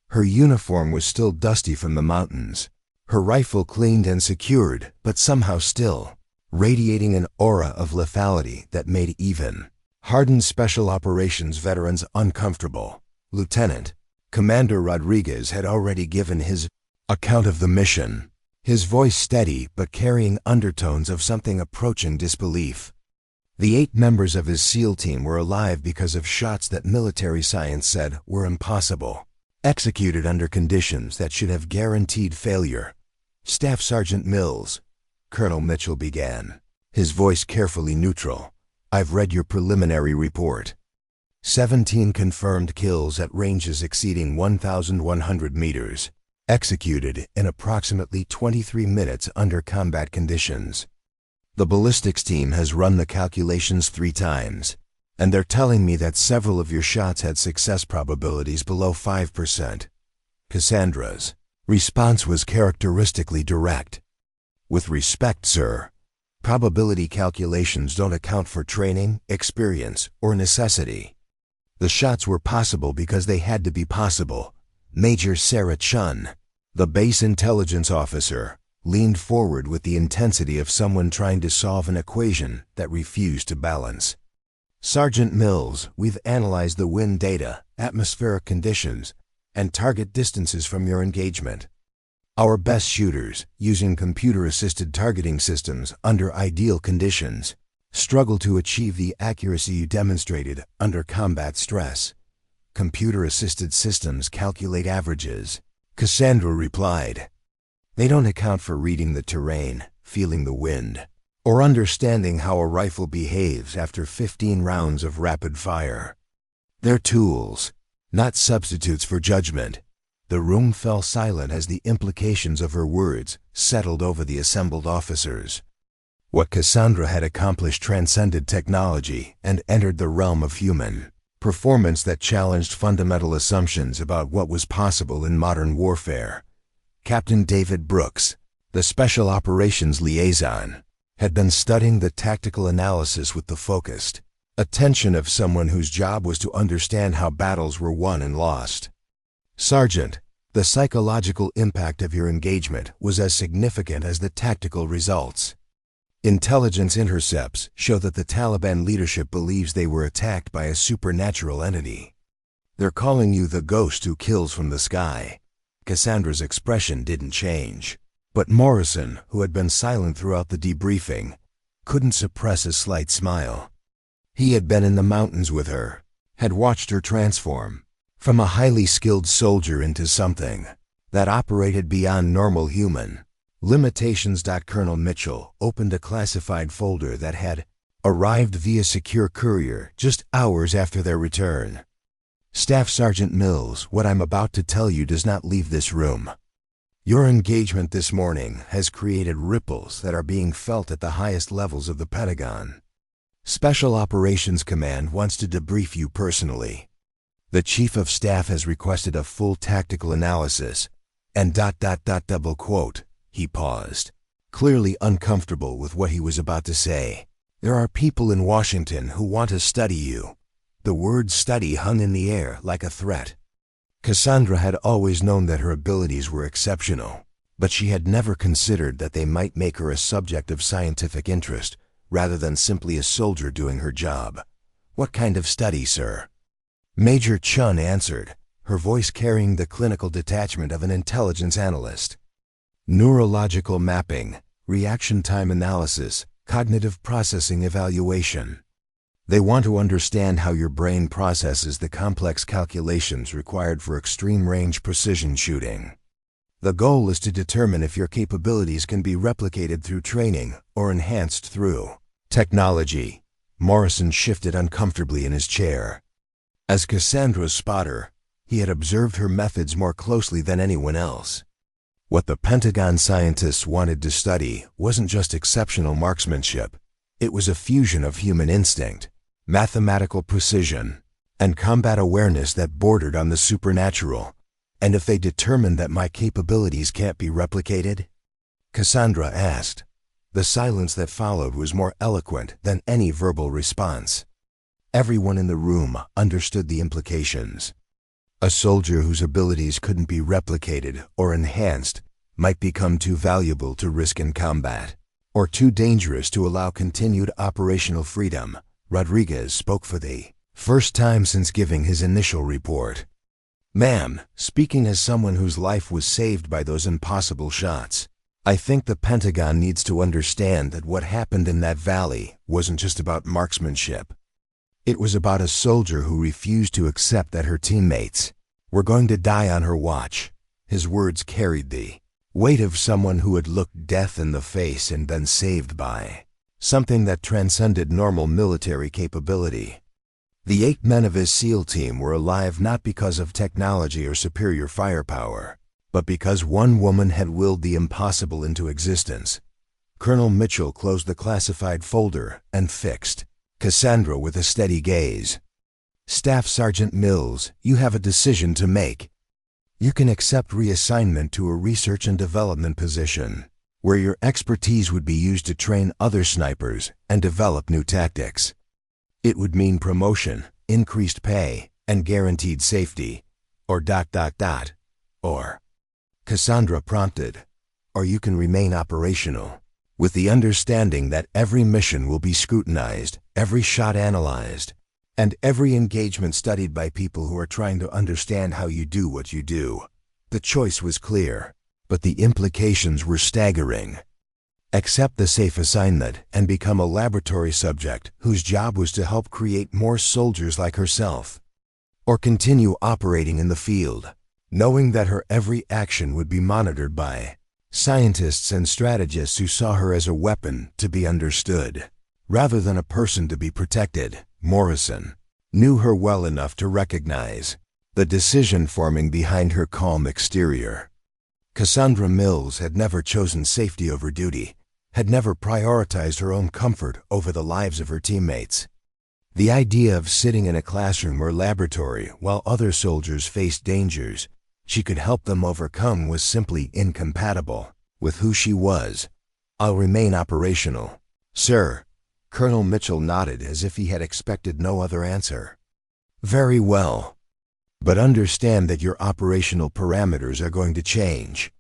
Her uniform was still dusty from the mountains, her rifle cleaned and secured, but somehow still radiating an aura of lethality that made even hardened Special Operations veterans uncomfortable. Lieutenant Commander Rodriguez had already given his account of the mission, his voice steady but carrying undertones of something approaching disbelief. The 8 members of his SEAL team were alive because of shots that military science said were impossible, executed under conditions that should have guaranteed failure. Staff Sergeant Mills, Colonel Mitchell began, his voice carefully neutral. I've read your preliminary report. 17 confirmed kills at ranges exceeding 1,100 meters, executed in approximately 23 minutes under combat conditions. The ballistics team has run the calculations 3 times, and they're telling me that several of your shots had success probabilities below 5%. Cassandra's response was characteristically direct. With respect, sir, probability calculations don't account for training, experience, or necessity. The shots were possible because they had to be possible. Major Sarah Chun, the base intelligence officer, leaned forward with the intensity of someone trying to solve an equation that refused to balance. Sergeant Mills, we've analyzed the wind data, atmospheric conditions, and target distances from your engagement. Our best shooters, using computer-assisted targeting systems under ideal conditions, struggle to achieve the accuracy you demonstrated under combat stress. Computer-assisted systems calculate averages, Cassandra replied. They don't account for reading the terrain, feeling the wind, or understanding how a rifle behaves after 15 rounds of rapid fire. They're tools, not substitutes for judgment. The room fell silent as the implications of her words settled over the assembled officers. What Cassandra had accomplished transcended technology and entered the realm of human performance that challenged fundamental assumptions about what was possible in modern warfare. Captain David Brooks, the Special Operations Liaison, had been studying the tactical analysis with the focused attention of someone whose job was to understand how battles were won and lost. Sergeant, the psychological impact of your engagement was as significant as the tactical results. Intelligence intercepts show that the Taliban leadership believes they were attacked by a supernatural entity. They're calling you the ghost who kills from the sky. Cassandra's expression didn't change, but Morrison, who had been silent throughout the debriefing, couldn't suppress a slight smile. He had been in the mountains with her, had watched her transform from a highly skilled soldier into something that operated beyond normal human limitations. Colonel Mitchell opened a classified folder that had arrived via secure courier just hours after their return. Staff Sergeant Mills, what I'm about to tell you does not leave this room. Your engagement this morning has created ripples that are being felt at the highest levels of the Pentagon. Special Operations Command wants to debrief you personally. The Chief of Staff has requested a full tactical analysis, and ... double quote. He paused, clearly uncomfortable with what he was about to say. There are people in Washington who want to study you. The word study hung in the air like a threat. Cassandra had always known that her abilities were exceptional, but she had never considered that they might make her a subject of scientific interest rather than simply a soldier doing her job. What kind of study, sir? Major Chun answered, her voice carrying the clinical detachment of an intelligence analyst. Neurological mapping, reaction time analysis, cognitive processing evaluation. They want to understand how your brain processes the complex calculations required for extreme-range precision shooting. The goal is to determine if your capabilities can be replicated through training or enhanced through technology. Morrison shifted uncomfortably in his chair. As Cassandra's spotter, he had observed her methods more closely than anyone else. What the Pentagon scientists wanted to study wasn't just exceptional marksmanship. It was a fusion of human instinct, mathematical precision, and combat awareness that bordered on the supernatural. And if they determine that my capabilities can't be replicated? Cassandra asked. The silence that followed was more eloquent than any verbal response. Everyone in the room understood the implications. A soldier whose abilities couldn't be replicated or enhanced might become too valuable to risk in combat, or too dangerous to allow continued operational freedom. Rodriguez spoke for the first time since giving his initial report. "Ma'am, speaking as someone whose life was saved by those impossible shots, I think the Pentagon needs to understand that what happened in that valley wasn't just about marksmanship. It was about a soldier who refused to accept that her teammates were going to die on her watch." His words carried the weight of someone who had looked death in the face and been saved by something that transcended normal military capability. The 8 men of his SEAL team were alive not because of technology or superior firepower, but because one woman had willed the impossible into existence. Colonel Mitchell closed the classified folder and fixed Cassandra with a steady gaze. "Staff Sergeant Mills, you have a decision to make. You can accept reassignment to a research and development position, where your expertise would be used to train other snipers and develop new tactics. It would mean promotion, increased pay, and guaranteed safety. Or ... or..." Cassandra prompted. "Or you can remain operational, with the understanding that every mission will be scrutinized, every shot analyzed, and every engagement studied by people who are trying to understand how you do what you do." The choice was clear, but the implications were staggering. Accept the safe assignment and become a laboratory subject whose job was to help create more soldiers like herself. Or continue operating in the field, knowing that her every action would be monitored by scientists and strategists who saw her as a weapon to be understood, rather than a person to be protected. Morrison knew her well enough to recognize the decision forming behind her calm exterior. Cassandra Mills had never chosen safety over duty, had never prioritized her own comfort over the lives of her teammates. The idea of sitting in a classroom or laboratory while other soldiers faced dangers she could help them overcome was simply incompatible with who she was. "I'll remain operational, sir." Colonel Mitchell nodded as if he had expected no other answer. "Very well. But understand that your operational parameters are going to change.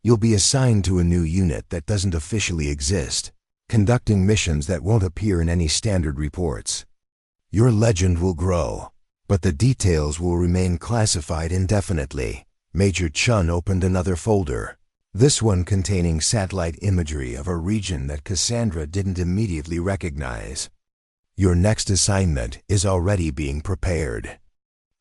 You'll be assigned to a new unit that doesn't officially exist, conducting missions that won't appear in any standard reports. Your legend will grow, but the details will remain classified indefinitely." Major Chun opened another folder, this one containing satellite imagery of a region that Cassandra didn't immediately recognize. "Your next assignment is already being prepared.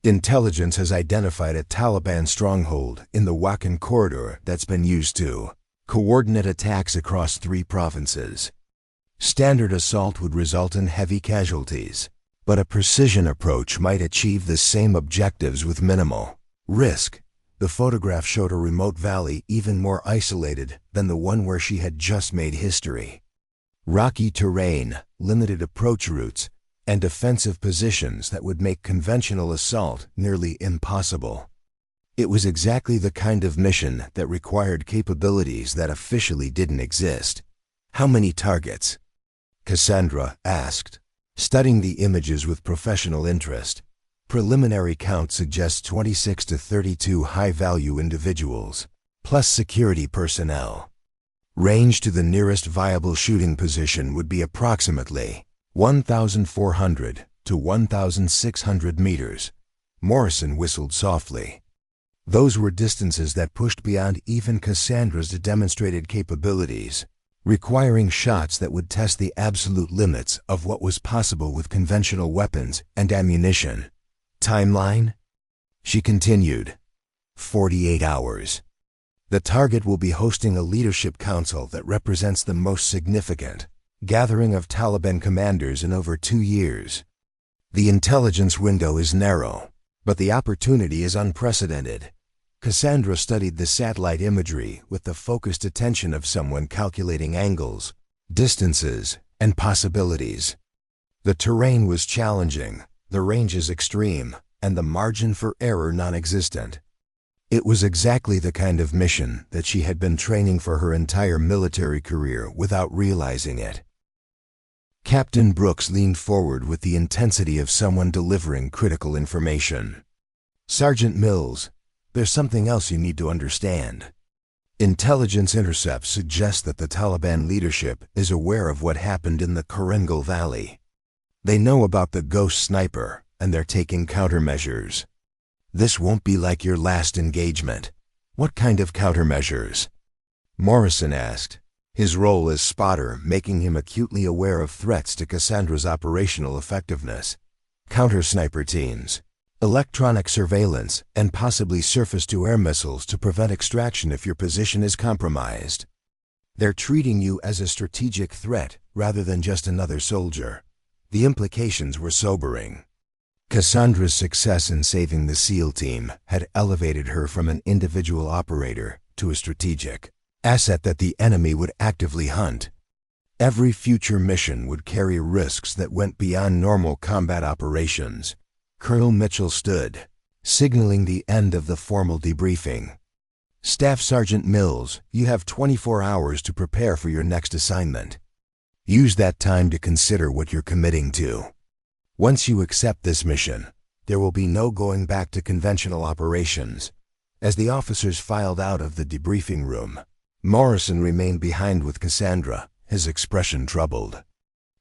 Intelligence has identified a Taliban stronghold in the Wakhan corridor that's been used to coordinate attacks across 3 provinces. Standard assault would result in heavy casualties, but a precision approach might achieve the same objectives with minimal risk." The photograph showed a remote valley even more isolated than the one where she had just made history. Rocky terrain, limited approach routes, and defensive positions that would make conventional assault nearly impossible. It was exactly the kind of mission that required capabilities that officially didn't exist. "How many targets?" Cassandra asked, studying the images with professional interest. "Preliminary count suggests 26 to 32 high-value individuals, plus security personnel. Range to the nearest viable shooting position would be approximately 1,400 to 1,600 meters." Morrison whistled softly. Those were distances that pushed beyond even Cassandra's demonstrated capabilities, requiring shots that would test the absolute limits of what was possible with conventional weapons and ammunition. "Timeline?" she continued. 48 hours. The target will be hosting a leadership council that represents the most significant gathering of Taliban commanders in over 2 years. The intelligence window is narrow, but the opportunity is unprecedented. Cassandra studied the satellite imagery with the focused attention of someone calculating angles, distances, and possibilities. The terrain was challenging, the ranges extreme, and the margin for error non-existent. It was exactly the kind of mission that she had been training for her entire military career without realizing it. Captain Brooks leaned forward with the intensity of someone delivering critical information. "Sergeant Mills, there's something else you need to understand. Intelligence intercepts suggest that the Taliban leadership is aware of what happened in the Korengal Valley. They know about the ghost sniper, and they're taking countermeasures. This won't be like your last engagement." "What kind of countermeasures?" Morrison asked, his role as spotter making him acutely aware of threats to Cassandra's operational effectiveness. "Counter-sniper teams, electronic surveillance, and possibly surface-to-air missiles to prevent extraction if your position is compromised. They're treating you as a strategic threat rather than just another soldier." The implications were sobering. Cassandra's success in saving the SEAL team had elevated her from an individual operator to a strategic asset that the enemy would actively hunt. Every future mission would carry risks that went beyond normal combat operations. Colonel Mitchell stood, signaling the end of the formal debriefing. "Staff Sergeant Mills, you have 24 hours to prepare for your next assignment. Use that time to consider what you're committing to. Once you accept this mission, there will be no going back to conventional operations." As the officers filed out of the debriefing room, Morrison remained behind with Cassandra, his expression troubled.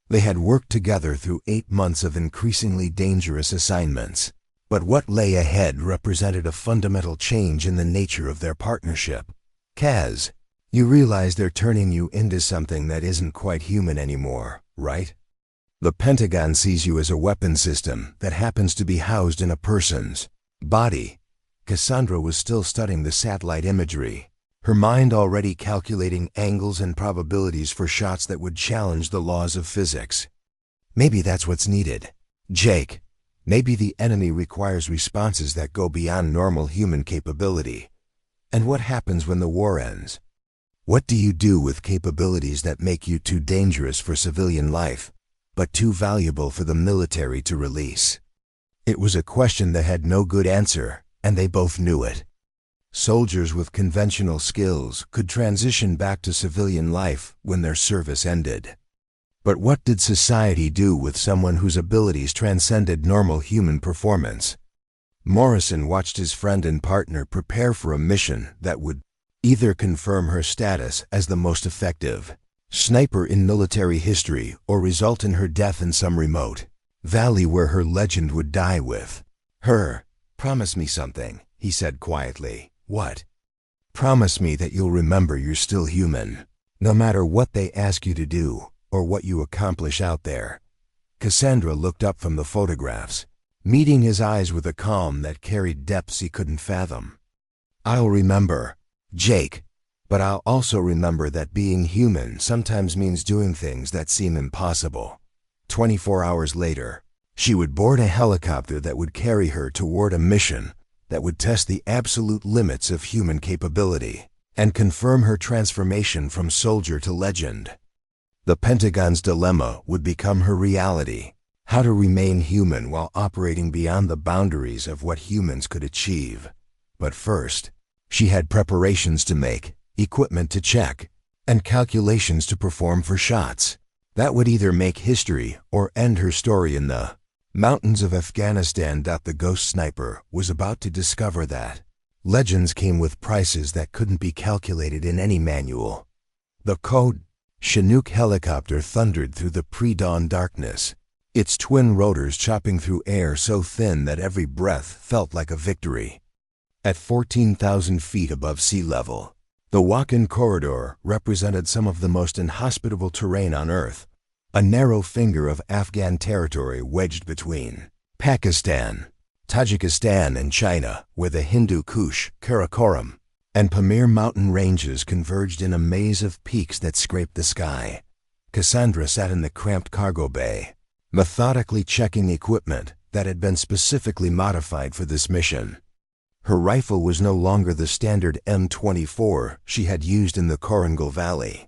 They had worked together through 8 months of increasingly dangerous assignments, but what lay ahead represented a fundamental change in the nature of their partnership. "Kaz, you realize they're turning you into something that isn't quite human anymore, right? The Pentagon sees you as a weapon system that happens to be housed in a person's body." Cassandra was still studying the satellite imagery, her mind already calculating angles and probabilities for shots that would challenge the laws of physics. "Maybe that's what's needed. Jake, maybe the enemy requires responses that go beyond normal human capability. And what happens when the war ends? What do you do with capabilities that make you too dangerous for civilian life, but too valuable for the military to release?" It was a question that had no good answer, and they both knew it. Soldiers with conventional skills could transition back to civilian life when their service ended. But what did society do with someone whose abilities transcended normal human performance? Morrison watched his friend and partner prepare for a mission that would either confirm her status as the most effective sniper in military history or result in her death in some remote valley where her legend would die with her. "Promise me something," he said quietly. "What?" "Promise me that you'll remember you're still human, no matter what they ask you to do or what you accomplish out there." Cassandra looked up from the photographs, meeting his eyes with a calm that carried depths he couldn't fathom. "I'll remember, Jake, but I'll also remember that being human sometimes means doing things that seem impossible." 24 hours later, she would board a helicopter that would carry her toward a mission that would test the absolute limits of human capability and confirm her transformation from soldier to legend. The Pentagon's dilemma would become her reality: how to remain human while operating beyond the boundaries of what humans could achieve. But first, she had preparations to make, equipment to check, and calculations to perform for shots that would either make history or end her story in the mountains of Afghanistan. The ghost sniper was about to discover that legends came with prices that couldn't be calculated in any manual. The code Chinook helicopter thundered through the pre-dawn darkness, its twin rotors chopping through air so thin that every breath felt like a victory. At 14,000 feet above sea level, the walk-in corridor represented some of the most inhospitable terrain on Earth, a narrow finger of Afghan territory wedged between Pakistan, Tajikistan, and China, where the Hindu Kush, Karakoram, and Pamir mountain ranges converged in a maze of peaks that scraped the sky. Cassandra sat in the cramped cargo bay, methodically checking equipment that had been specifically modified for this mission. Her rifle was no longer the standard M24 she had used in the Korengal Valley.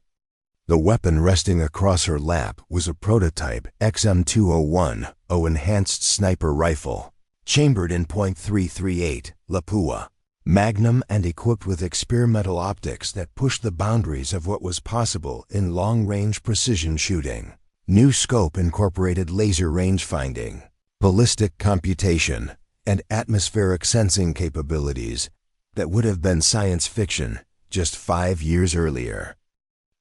The weapon resting across her lap was a prototype XM201 enhanced sniper rifle, chambered in .338 Lapua magnum and equipped with experimental optics that pushed the boundaries of what was possible in long-range precision shooting. New scope incorporated laser range-finding, ballistic computation, and atmospheric sensing capabilities that would have been science fiction just 5 years earlier.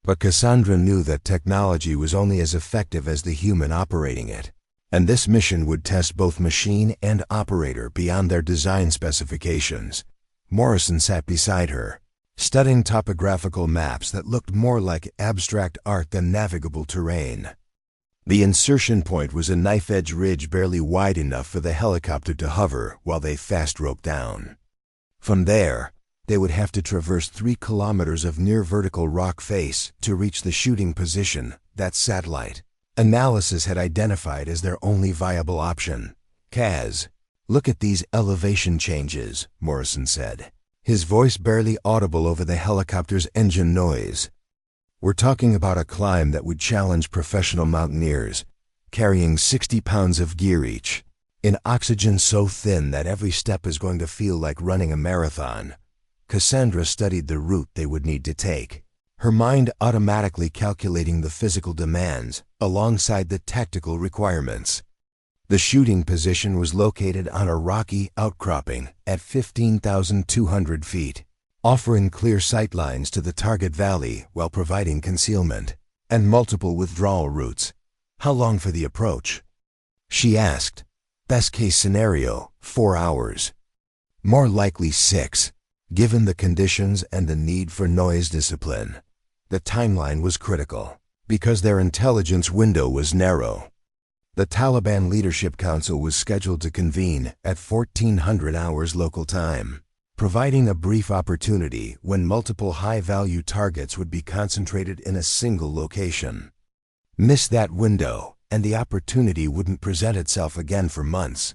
But Cassandra knew that technology was only as effective as the human operating it, and this mission would test both machine and operator beyond their design specifications. Morrison sat beside her, studying topographical maps that looked more like abstract art than navigable terrain. The insertion point was a knife-edge ridge barely wide enough for the helicopter to hover while they fast-roped down. From there, they would have to traverse 3 kilometers of near-vertical rock face to reach the shooting position that satellite analysis had identified as their only viable option. "Kaz, look at these elevation changes," Morrison said, his voice barely audible over the helicopter's engine noise. "We're talking about a climb that would challenge professional mountaineers, carrying 60 pounds of gear each, in oxygen so thin that every step is going to feel like running a marathon." Cassandra studied the route they would need to take, her mind automatically calculating the physical demands alongside the tactical requirements. The shooting position was located on a rocky outcropping at 15,200 feet, offering clear sightlines to the target valley while providing concealment and multiple withdrawal routes. "How long for the approach?" she asked. "Best case scenario, 4 hours. More likely 6, given the conditions and the need for noise discipline." The timeline was critical, because their intelligence window was narrow. The Taliban Leadership Council was scheduled to convene at 1400 hours local time, providing a brief opportunity when multiple high-value targets would be concentrated in a single location. Miss that window, and the opportunity wouldn't present itself again for months.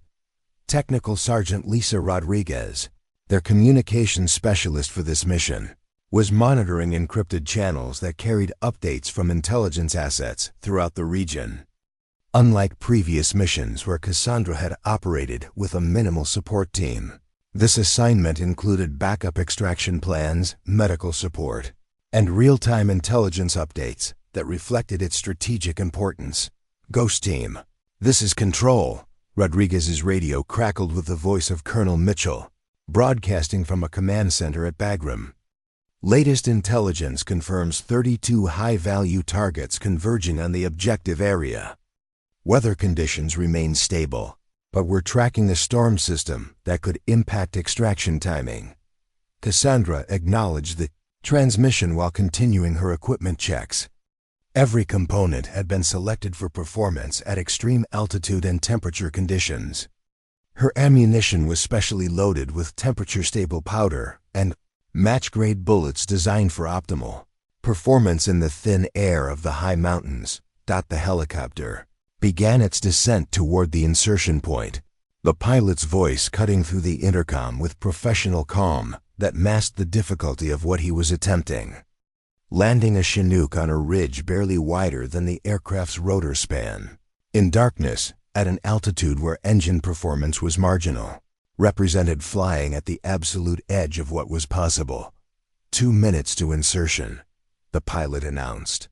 Technical Sergeant Lisa Rodriguez, their communications specialist for this mission, was monitoring encrypted channels that carried updates from intelligence assets throughout the region. Unlike previous missions where Cassandra had operated with a minimal support team, this assignment included backup extraction plans, medical support, and real-time intelligence updates that reflected its strategic importance. "Ghost Team, this is Control." Rodriguez's radio crackled with the voice of Colonel Mitchell, broadcasting from a command center at Bagram. "Latest intelligence confirms 32 high-value targets converging on the objective area. Weather conditions remain stable, but we're tracking a storm system that could impact extraction timing." Cassandra acknowledged the transmission while continuing her equipment checks. Every component had been selected for performance at extreme altitude and temperature conditions. Her ammunition was specially loaded with temperature-stable powder and match-grade bullets designed for optimal performance in the thin air of the high mountains. The helicopter began its descent toward the insertion point, the pilot's voice cutting through the intercom with professional calm that masked the difficulty of what he was attempting. Landing a Chinook on a ridge barely wider than the aircraft's rotor span, in darkness, at an altitude where engine performance was marginal, represented flying at the absolute edge of what was possible. 2 minutes to insertion, the pilot announced.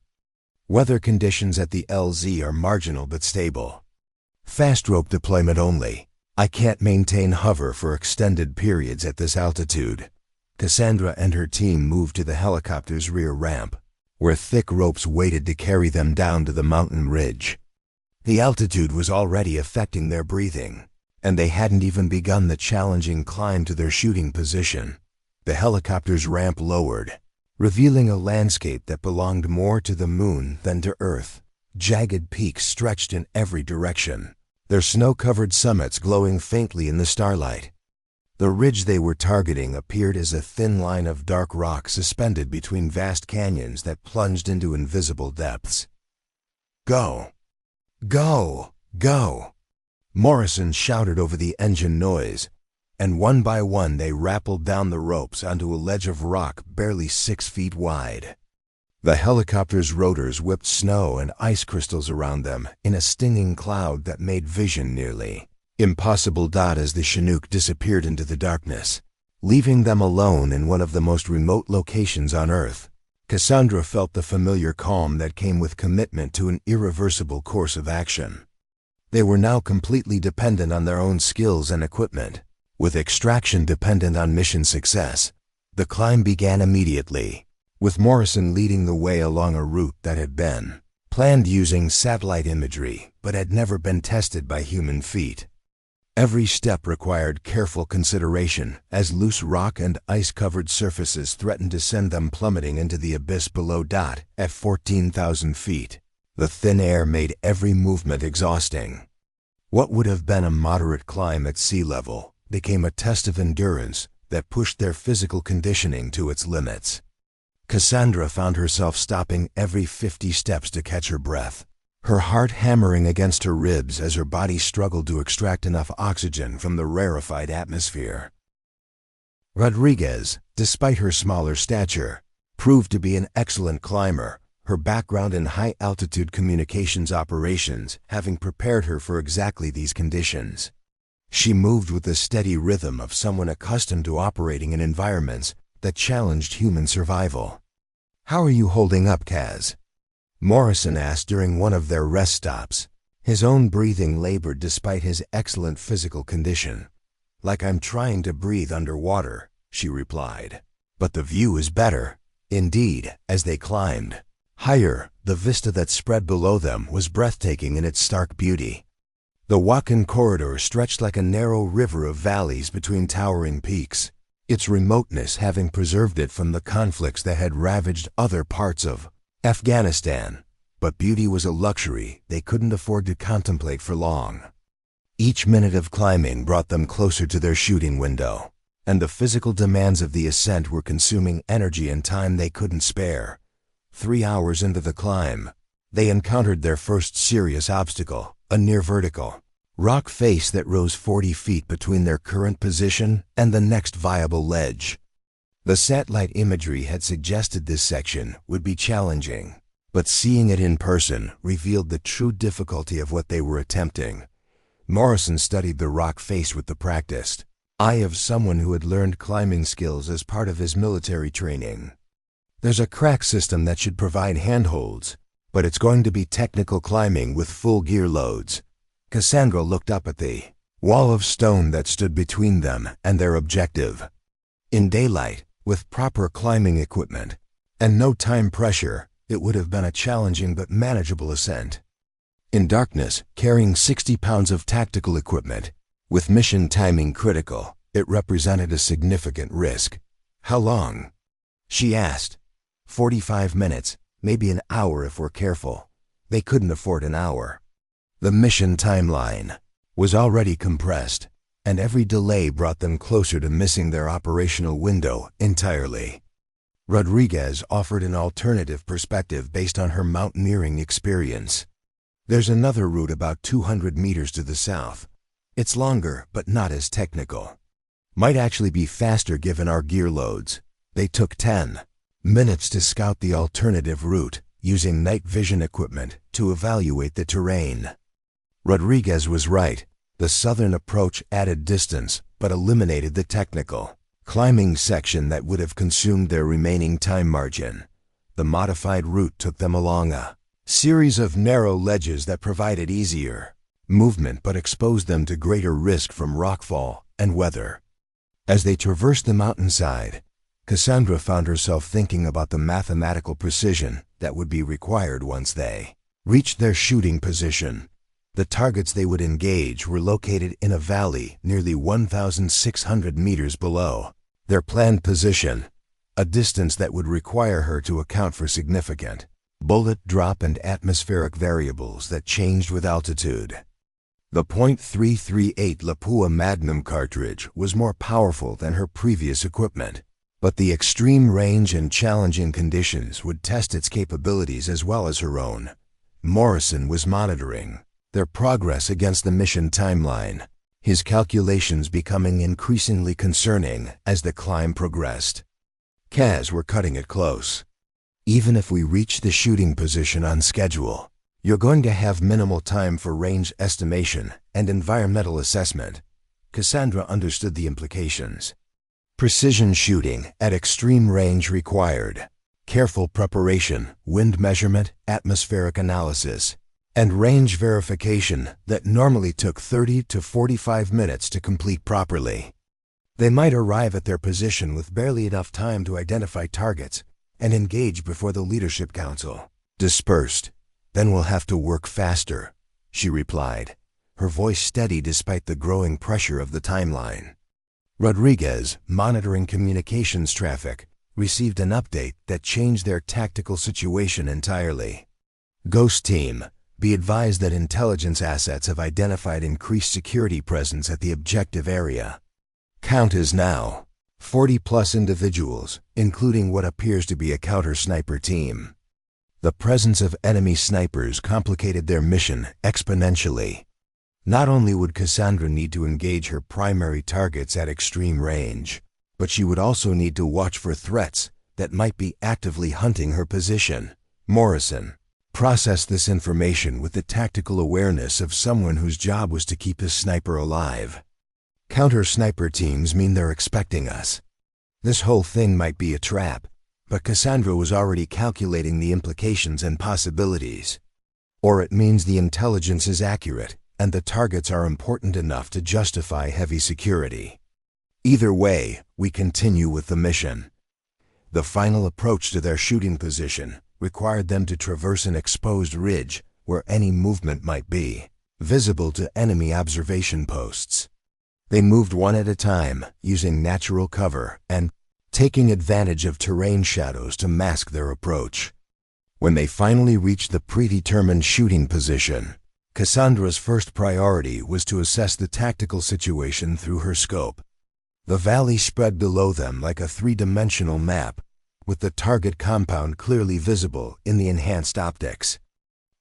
"Weather conditions at the LZ are marginal but stable. Fast rope deployment only. I can't maintain hover for extended periods at this altitude." Cassandra and her team moved to the helicopter's rear ramp, where thick ropes waited to carry them down to the mountain ridge. The altitude was already affecting their breathing, and they hadn't even begun the challenging climb to their shooting position. The helicopter's ramp lowered, revealing a landscape that belonged more to the moon than to Earth. Jagged peaks stretched in every direction, their snow-covered summits glowing faintly in the starlight. The ridge they were targeting appeared as a thin line of dark rock suspended between vast canyons that plunged into invisible depths. "Go! Go! Go!" Morrison shouted over the engine noise, and one by one they rappelled down the ropes onto a ledge of rock barely 6 feet wide. The helicopter's rotors whipped snow and ice crystals around them in a stinging cloud that made vision nearly impossible. As the Chinook disappeared into the darkness, Leaving them alone in one of the most remote locations on Earth, Cassandra felt the familiar calm that came with commitment to an irreversible course of action. They were now completely dependent on their own skills and equipment, with extraction dependent on mission success. The climb began immediately, with Morrison leading the way along a route that had been planned using satellite imagery but had never been tested by human feet. Every step required careful consideration, as loose rock and ice-covered surfaces threatened to send them plummeting into the abyss below. At 14,000 feet, the thin air made every movement exhausting. What would have been a moderate climb at sea level became a test of endurance that pushed their physical conditioning to its limits. Cassandra found herself stopping every 50 steps to catch her breath, her heart hammering against her ribs as her body struggled to extract enough oxygen from the rarefied atmosphere. Rodriguez, despite her smaller stature, proved to be an excellent climber, her background in high-altitude communications operations having prepared her for exactly these conditions. She moved with the steady rhythm of someone accustomed to operating in environments that challenged human survival. "How are you holding up, Kaz?" Morrison asked during one of their rest stops. His own breathing labored despite his excellent physical condition. "Like I'm trying to breathe underwater," she replied. "But the view is better." Indeed, as they climbed higher, the vista that spread below them was breathtaking in its stark beauty. The Wakan corridor stretched like a narrow river of valleys between towering peaks, its remoteness having preserved it from the conflicts that had ravaged other parts of Afghanistan. But beauty was a luxury they couldn't afford to contemplate for long. Each minute of climbing brought them closer to their shooting window, and the physical demands of the ascent were consuming energy and time they couldn't spare. 3 hours into the climb, they encountered their first serious obstacle, a near-vertical rock face that rose 40 feet between their current position and the next viable ledge. The satellite imagery had suggested this section would be challenging, but seeing it in person revealed the true difficulty of what they were attempting. Morrison studied the rock face with the practiced eye of someone who had learned climbing skills as part of his military training. "There's a crack system that should provide handholds, but it's going to be technical climbing with full gear loads." Cassandra looked up at the wall of stone that stood between them and their objective. In daylight, with proper climbing equipment and no time pressure, it would have been a challenging but manageable ascent. In darkness, carrying 60 pounds of tactical equipment, with mission timing critical, it represented a significant risk. "How long?" she asked. 45 minutes, maybe an hour if we're careful." They couldn't afford an hour. The mission timeline was already compressed, and every delay brought them closer to missing their operational window entirely. Rodriguez offered an alternative perspective based on her mountaineering experience. "There's another route about 200 meters to the south. It's longer, but not as technical. Might actually be faster given our gear loads." They took 10 minutes to scout the alternative route, using night vision equipment to evaluate the terrain. Rodriguez was right. The southern approach added distance, but eliminated the technical climbing section that would have consumed their remaining time margin. The modified route took them along a series of narrow ledges that provided easier movement but exposed them to greater risk from rockfall and weather. As they traversed the mountainside, Cassandra found herself thinking about the mathematical precision that would be required once they reached their shooting position. The targets they would engage were located in a valley nearly 1,600 meters below their planned position, a distance that would require her to account for significant bullet drop and atmospheric variables that changed with altitude. The .338 Lapua Magnum cartridge was more powerful than her previous equipment, but the extreme range and challenging conditions would test its capabilities as well as her own. Morrison was monitoring their progress against the mission timeline, his calculations becoming increasingly concerning as the climb progressed. "Kaz, we're cutting it close. Even if we reach the shooting position on schedule, you're going to have minimal time for range estimation and environmental assessment." Cassandra understood the implications. Precision shooting at extreme range required careful preparation, wind measurement, atmospheric analysis, and range verification that normally took 30 to 45 minutes to complete properly. They might arrive at their position with barely enough time to identify targets and engage before the leadership council. Dispersed, then we'll have to work faster, she replied, her voice steady despite the growing pressure of the timeline. Rodriguez, monitoring communications traffic, received an update that changed their tactical situation entirely. Ghost Team, be advised that intelligence assets have identified increased security presence at the objective area. Count is now 40+ individuals, including what appears to be a counter-sniper team. The presence of enemy snipers complicated their mission exponentially. Not only would Cassandra need to engage her primary targets at extreme range, but she would also need to watch for threats that might be actively hunting her position. Morrison processed this information with the tactical awareness of someone whose job was to keep his sniper alive. Counter-sniper teams mean they're expecting us. This whole thing might be a trap, but Cassandra was already calculating the implications and possibilities. Or it means the intelligence is accurate and the targets are important enough to justify heavy security. Either way, we continue with the mission. The final approach to their shooting position required them to traverse an exposed ridge where any movement might be visible to enemy observation posts. They moved one at a time, using natural cover and taking advantage of terrain shadows to mask their approach. When they finally reached the predetermined shooting position, Cassandra's first priority was to assess the tactical situation through her scope. The valley spread below them like a three-dimensional map, with the target compound clearly visible in the enhanced optics.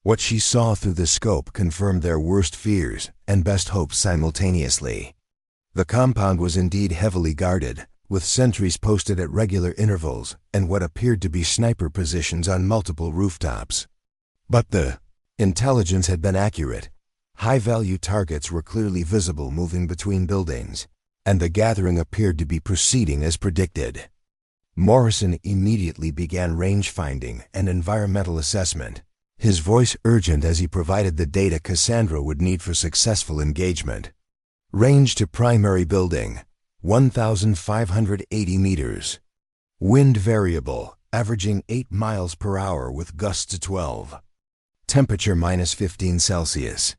What she saw through the scope confirmed their worst fears and best hopes simultaneously. The compound was indeed heavily guarded, with sentries posted at regular intervals and what appeared to be sniper positions on multiple rooftops. But the intelligence had been accurate. High-value targets were clearly visible moving between buildings, and the gathering appeared to be proceeding as predicted. Morrison immediately began range finding and environmental assessment, his voice urgent as he provided the data Cassandra would need for successful engagement. Range to primary building, 1,580 meters. Wind variable, averaging 8 miles per hour with gusts to 12. Temperature -15 Celsius.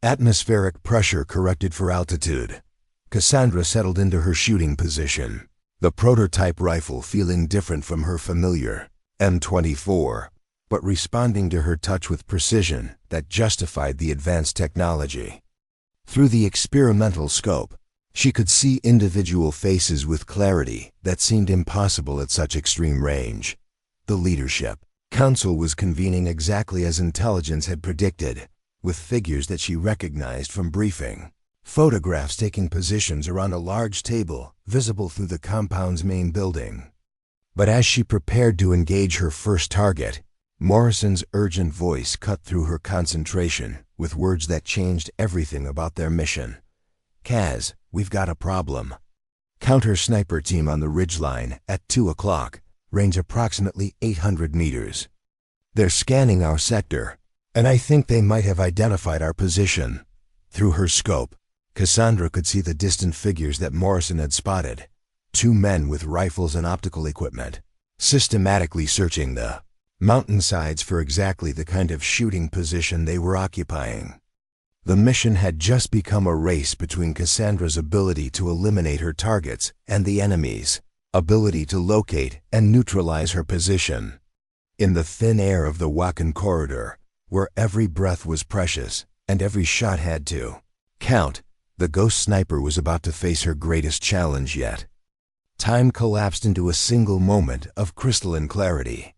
Atmospheric pressure corrected for altitude. Cassandra settled into her shooting position, the prototype rifle feeling different from her familiar M24, but responding to her touch with precision that justified the advanced technology. Through the experimental scope, she could see individual faces with clarity that seemed impossible at such extreme range. The leadership council was convening exactly as intelligence had predicted, with figures that she recognized from briefing. Photographs taking positions around a large table visible through the compound's main building. But as she prepared to engage her first target, Morrison's urgent voice cut through her concentration with words that changed everything about their mission. "Kaz, we've got a problem. Counter-sniper team on the ridgeline at 2 o'clock, range approximately 800 meters. They're scanning our sector, and I think they might have identified our position." Through her scope, Cassandra could see the distant figures that Morrison had spotted, 2 men with rifles and optical equipment, systematically searching the mountainsides for exactly the kind of shooting position they were occupying. The mission had just become a race between Cassandra's ability to eliminate her targets and the enemy's ability to locate and neutralize her position. In the thin air of the Wakan corridor, where every breath was precious and every shot had to count, the ghost sniper was about to face her greatest challenge yet. Time collapsed into a single moment of crystalline clarity.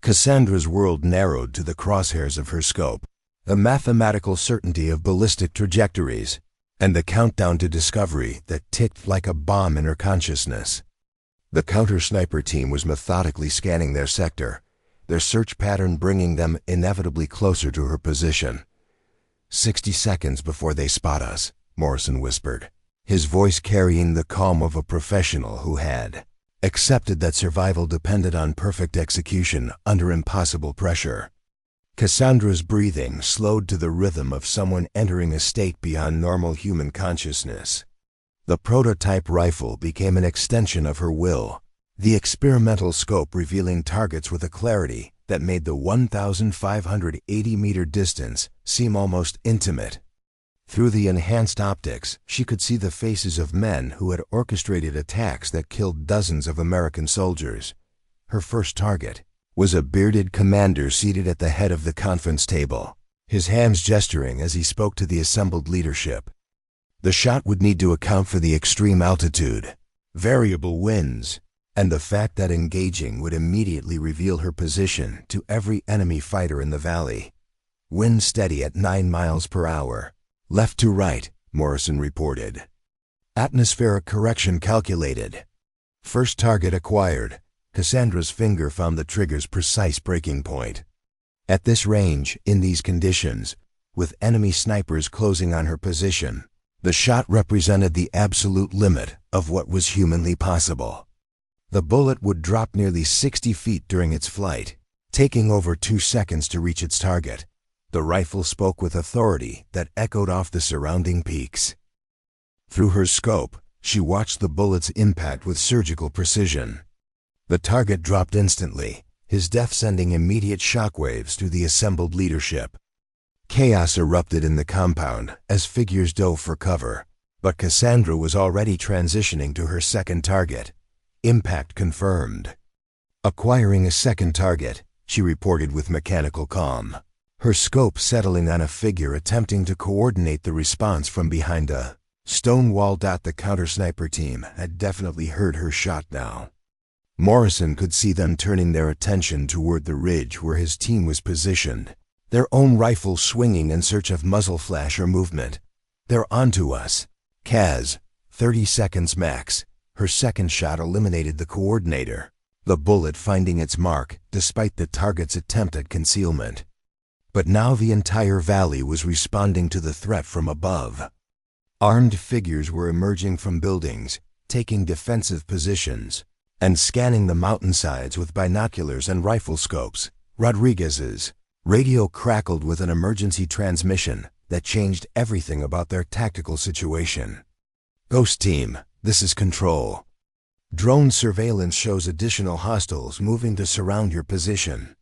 Cassandra's world narrowed to the crosshairs of her scope, the mathematical certainty of ballistic trajectories, and the countdown to discovery that ticked like a bomb in her consciousness. The counter-sniper team was methodically scanning their sector, their search pattern bringing them inevitably closer to her position. 60 seconds before they spot us, Morrison whispered. his voice carrying the calm of a professional who had accepted that survival depended on perfect execution under impossible pressure. Cassandra's breathing slowed to the rhythm of someone entering a state beyond normal human consciousness. The prototype rifle became an extension of her will, the experimental scope revealing targets with a clarity that made the 1,580-meter distance seem almost intimate. Through the enhanced optics, she could see the faces of men who had orchestrated attacks that killed dozens of American soldiers. Her first target was a bearded commander seated at the head of the conference table, his hands gesturing as he spoke to the assembled leadership. The shot would need to account for the extreme altitude, variable winds, and the fact that engaging would immediately reveal her position to every enemy fighter in the valley. Wind steady at 9 miles per hour. Left to right, Morrison reported. Atmospheric correction calculated. First target acquired. Cassandra's finger found the trigger's precise breaking point. At this range, in these conditions, with enemy snipers closing on her position, the shot represented the absolute limit of what was humanly possible. The bullet would drop nearly 60 feet during its flight, taking over 2 seconds to reach its target. The rifle spoke with authority that echoed off the surrounding peaks. Through her scope, she watched the bullet's impact with surgical precision. The target dropped instantly, his death sending immediate shockwaves through the assembled leadership. Chaos erupted in the compound as figures dove for cover, but Cassandra was already transitioning to her second target. Impact confirmed. Acquiring a second target, she reported with mechanical calm, her scope settling on a figure attempting to coordinate the response from behind a stone wall. The counter-sniper team had definitely heard her shot now. Morrison could see them turning their attention toward the ridge where his team was positioned, their own rifles swinging in search of muzzle flash or movement. "They're onto us." Kaz, 30 seconds max. Her second shot eliminated the coordinator, the bullet finding its mark despite the target's attempt at concealment. But now the entire valley was responding to the threat from above. Armed figures were emerging from buildings, taking defensive positions, and scanning the mountainsides with binoculars and rifle scopes. Rodriguez's radio crackled with an emergency transmission that changed everything about their tactical situation. "Ghost Team, this is Control. Drone surveillance shows additional hostiles moving to surround your position.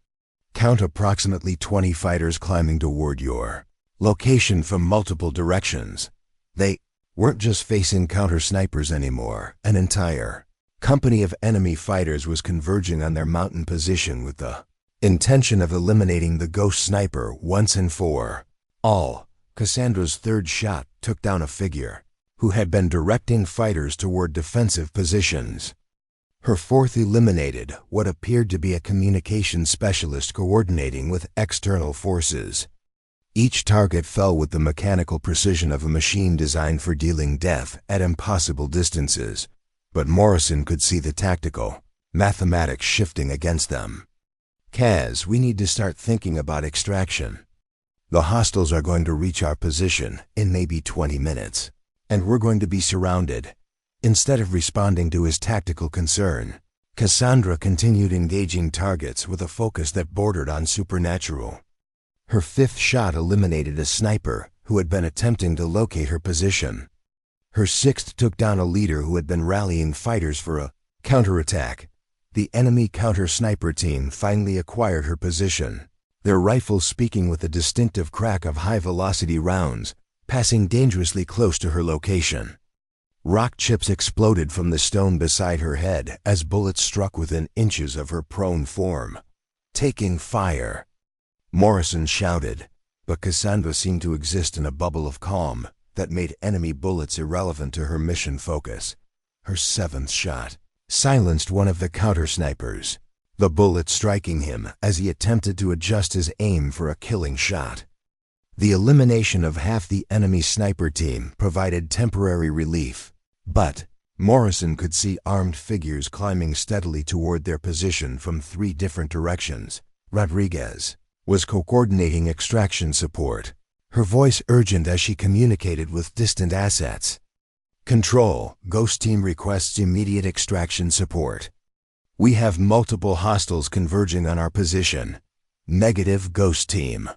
Count approximately 20 fighters climbing toward your location from multiple directions." They weren't just facing counter-snipers anymore. An entire company of enemy fighters was converging on their mountain position with the intention of eliminating the ghost sniper once and for all. Cassandra's third shot took down a figure who had been directing fighters toward defensive positions. Her fourth eliminated what appeared to be a communications specialist coordinating with external forces. Each target fell with the mechanical precision of a machine designed for dealing death at impossible distances, but Morrison could see the tactical mathematics shifting against them. "Kaz, we need to start thinking about extraction. The hostiles are going to reach our position in maybe 20 minutes, and we're going to be surrounded." Instead of responding to his tactical concern, Cassandra continued engaging targets with a focus that bordered on supernatural. Her fifth shot eliminated a sniper who had been attempting to locate her position. Her sixth took down a leader who had been rallying fighters for a counterattack. The enemy counter-sniper team finally acquired her position, their rifles speaking with a distinctive crack of high-velocity rounds, passing dangerously close to her location. Rock chips exploded from the stone beside her head as bullets struck within inches of her prone form. "Taking fire!" Morrison shouted, but Cassandra seemed to exist in a bubble of calm that made enemy bullets irrelevant to her mission focus. Her seventh shot silenced one of the counter-snipers, the bullet striking him as he attempted to adjust his aim for a killing shot. The elimination of half the enemy sniper team provided temporary relief, but Morrison could see armed figures climbing steadily toward their position from 3 different directions. Rodriguez was coordinating extraction support, her voice urgent as she communicated with distant assets. Control, Ghost Team requests immediate extraction support. We have multiple hostiles converging on our position. Negative, Ghost Team.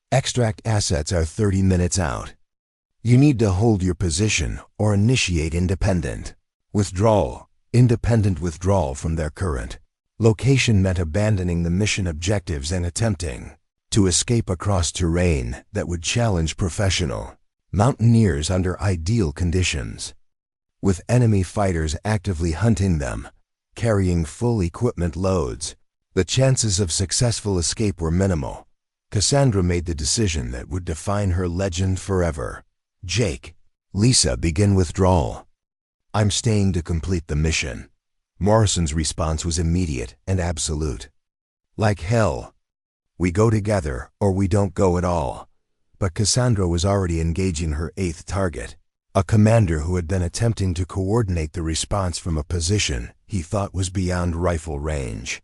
Extract assets are 30 minutes out. You need to hold your position or initiate independent withdrawal. Independent withdrawal from their current location meant abandoning the mission objectives and attempting to escape across terrain that would challenge professional mountaineers under ideal conditions. With enemy fighters actively hunting them, carrying full equipment loads, the chances of successful escape were minimal. Cassandra made the decision that would define her legend forever. Jake, Lisa, begin withdrawal. I'm staying to complete the mission. Morrison's response was immediate and absolute. Like hell. We go together or we don't go at all. But Cassandra was already engaging her 8th target, a commander who had been attempting to coordinate the response from a position he thought was beyond rifle range.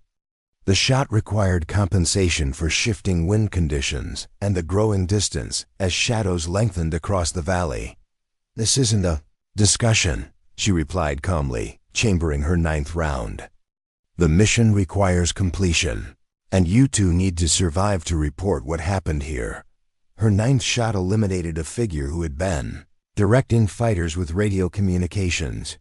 The shot required compensation for shifting wind conditions and the growing distance as shadows lengthened across the valley. This isn't a discussion, she replied calmly, chambering her 9th round. The mission requires completion, and you two need to survive to report what happened here. Her 9th shot eliminated a figure who had been directing fighters with radio communications.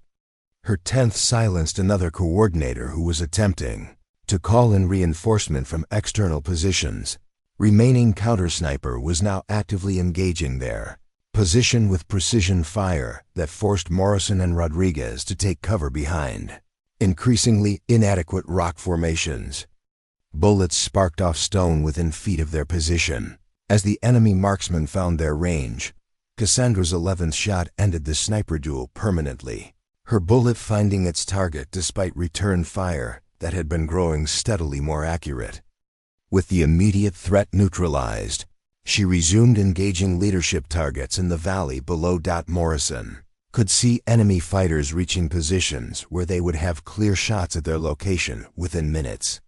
Her 10th silenced another coordinator who was attempting to call in reinforcement from external positions. Remaining counter-sniper was now actively engaging their position with precision fire that forced Morrison and Rodriguez to take cover behind increasingly inadequate rock formations. Bullets sparked off stone within feet of their position. As the enemy marksmen found their range, Cassandra's 11th shot ended the sniper duel permanently, her bullet finding its target despite return fire that had been growing steadily more accurate. With the immediate threat neutralized, she resumed engaging leadership targets in the valley below. Morrison could see enemy fighters reaching positions where they would have clear shots at their location within minutes.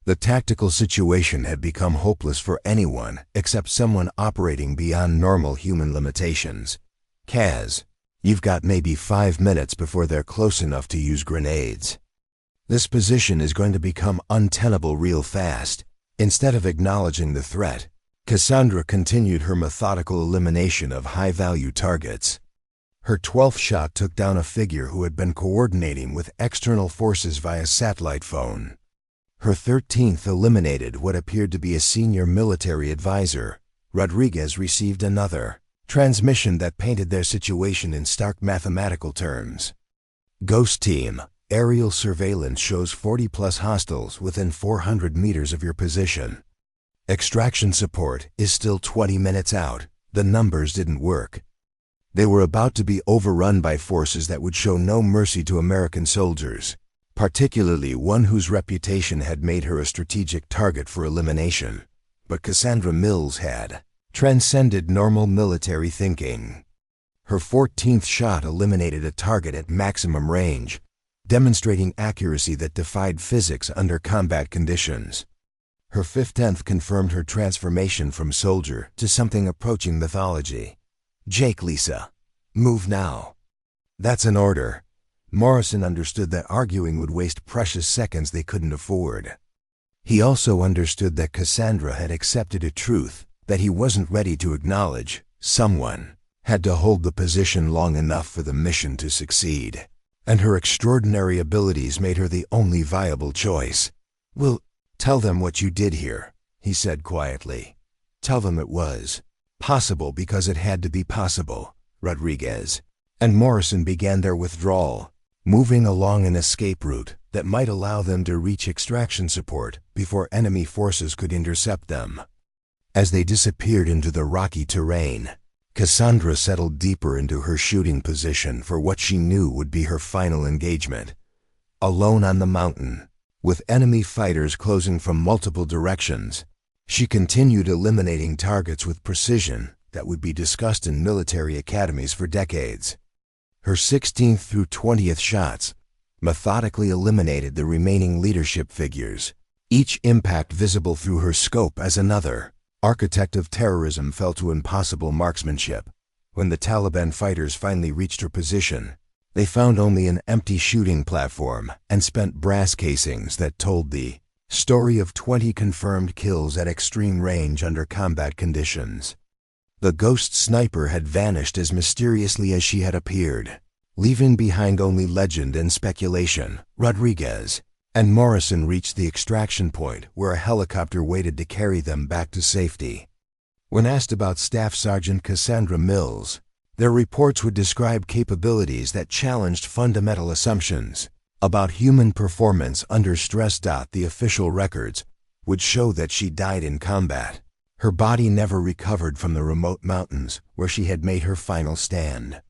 The tactical situation had become hopeless for anyone except someone operating beyond normal human limitations. Kaz, you've got maybe 5 minutes before they're close enough to use grenades. This position is going to become untenable real fast. Instead of acknowledging the threat, Cassandra continued her methodical elimination of high-value targets. Her 12th shot took down a figure who had been coordinating with external forces via satellite phone. Her 13th eliminated what appeared to be a senior military advisor. Rodriguez received another transmission that painted their situation in stark mathematical terms. Ghost Team, aerial surveillance shows 40+ hostiles within 400 meters of your position. Extraction support is still 20 minutes out. The numbers didn't work. They were about to be overrun by forces that would show no mercy to American soldiers, particularly one whose reputation had made her a strategic target for elimination. But Cassandra Mills had transcended normal military thinking. Her 14th shot eliminated a target at maximum range, demonstrating accuracy that defied physics under combat conditions. Her 15th confirmed her transformation from soldier to something approaching mythology. Jake, Lisa, move now. That's an order. Morrison understood that arguing would waste precious seconds they couldn't afford. He also understood that Cassandra had accepted a truth that he wasn't ready to acknowledge. Someone had to hold the position long enough for the mission to succeed, and her extraordinary abilities made her the only viable choice. "Well, tell them what you did here," he said quietly. "Tell them it was possible because it had to be possible." Rodriguez and Morrison began their withdrawal, moving along an escape route that might allow them to reach extraction support before enemy forces could intercept them. As they disappeared into the rocky terrain, Cassandra settled deeper into her shooting position for what she knew would be her final engagement. Alone on the mountain, with enemy fighters closing from multiple directions, she continued eliminating targets with precision that would be discussed in military academies for decades. Her 16th through 20th shots methodically eliminated the remaining leadership figures, each impact visible through her scope as another architect of terrorism fell to impossible marksmanship. When the Taliban fighters finally reached her position, they found only an empty shooting platform and spent brass casings that told the story of 20 confirmed kills at extreme range under combat conditions. The ghost sniper had vanished as mysteriously as she had appeared, leaving behind only legend and speculation. Rodriguez and Morrison reached the extraction point where a helicopter waited to carry them back to safety. When asked about Staff Sergeant Cassandra Mills, their reports would describe capabilities that challenged fundamental assumptions about human performance under stress. The official records would show that she died in combat. Her body never recovered from the remote mountains where she had made her final stand.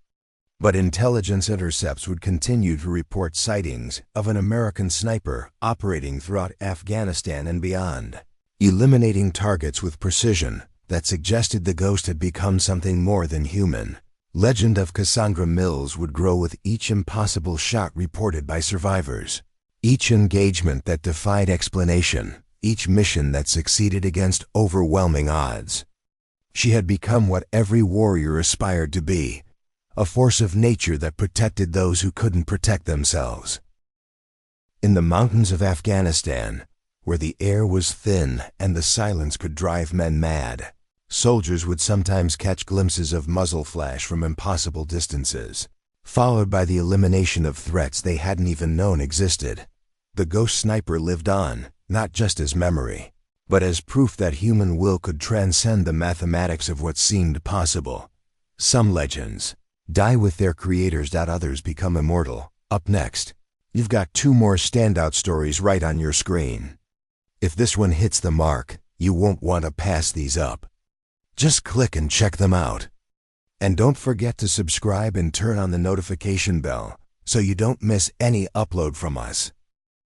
But intelligence intercepts would continue to report sightings of an American sniper operating throughout Afghanistan and beyond, eliminating targets with precision that suggested the ghost had become something more than human. Legend of Cassandra Mills would grow with each impossible shot reported by survivors, each engagement that defied explanation, each mission that succeeded against overwhelming odds. She had become what every warrior aspired to be, a force of nature that protected those who couldn't protect themselves. In the mountains of Afghanistan, where the air was thin and the silence could drive men mad, soldiers would sometimes catch glimpses of muzzle flash from impossible distances, followed by the elimination of threats they hadn't even known existed. The ghost sniper lived on, not just as memory, but as proof that human will could transcend the mathematics of what seemed possible. Some legends die with their creators. Others become immortal. Up next, you've got 2 more standout stories right on your screen. If this one hits the mark, you won't want to pass these up. Just click and check them out. And don't forget to subscribe and turn on the notification bell so you don't miss any upload from us.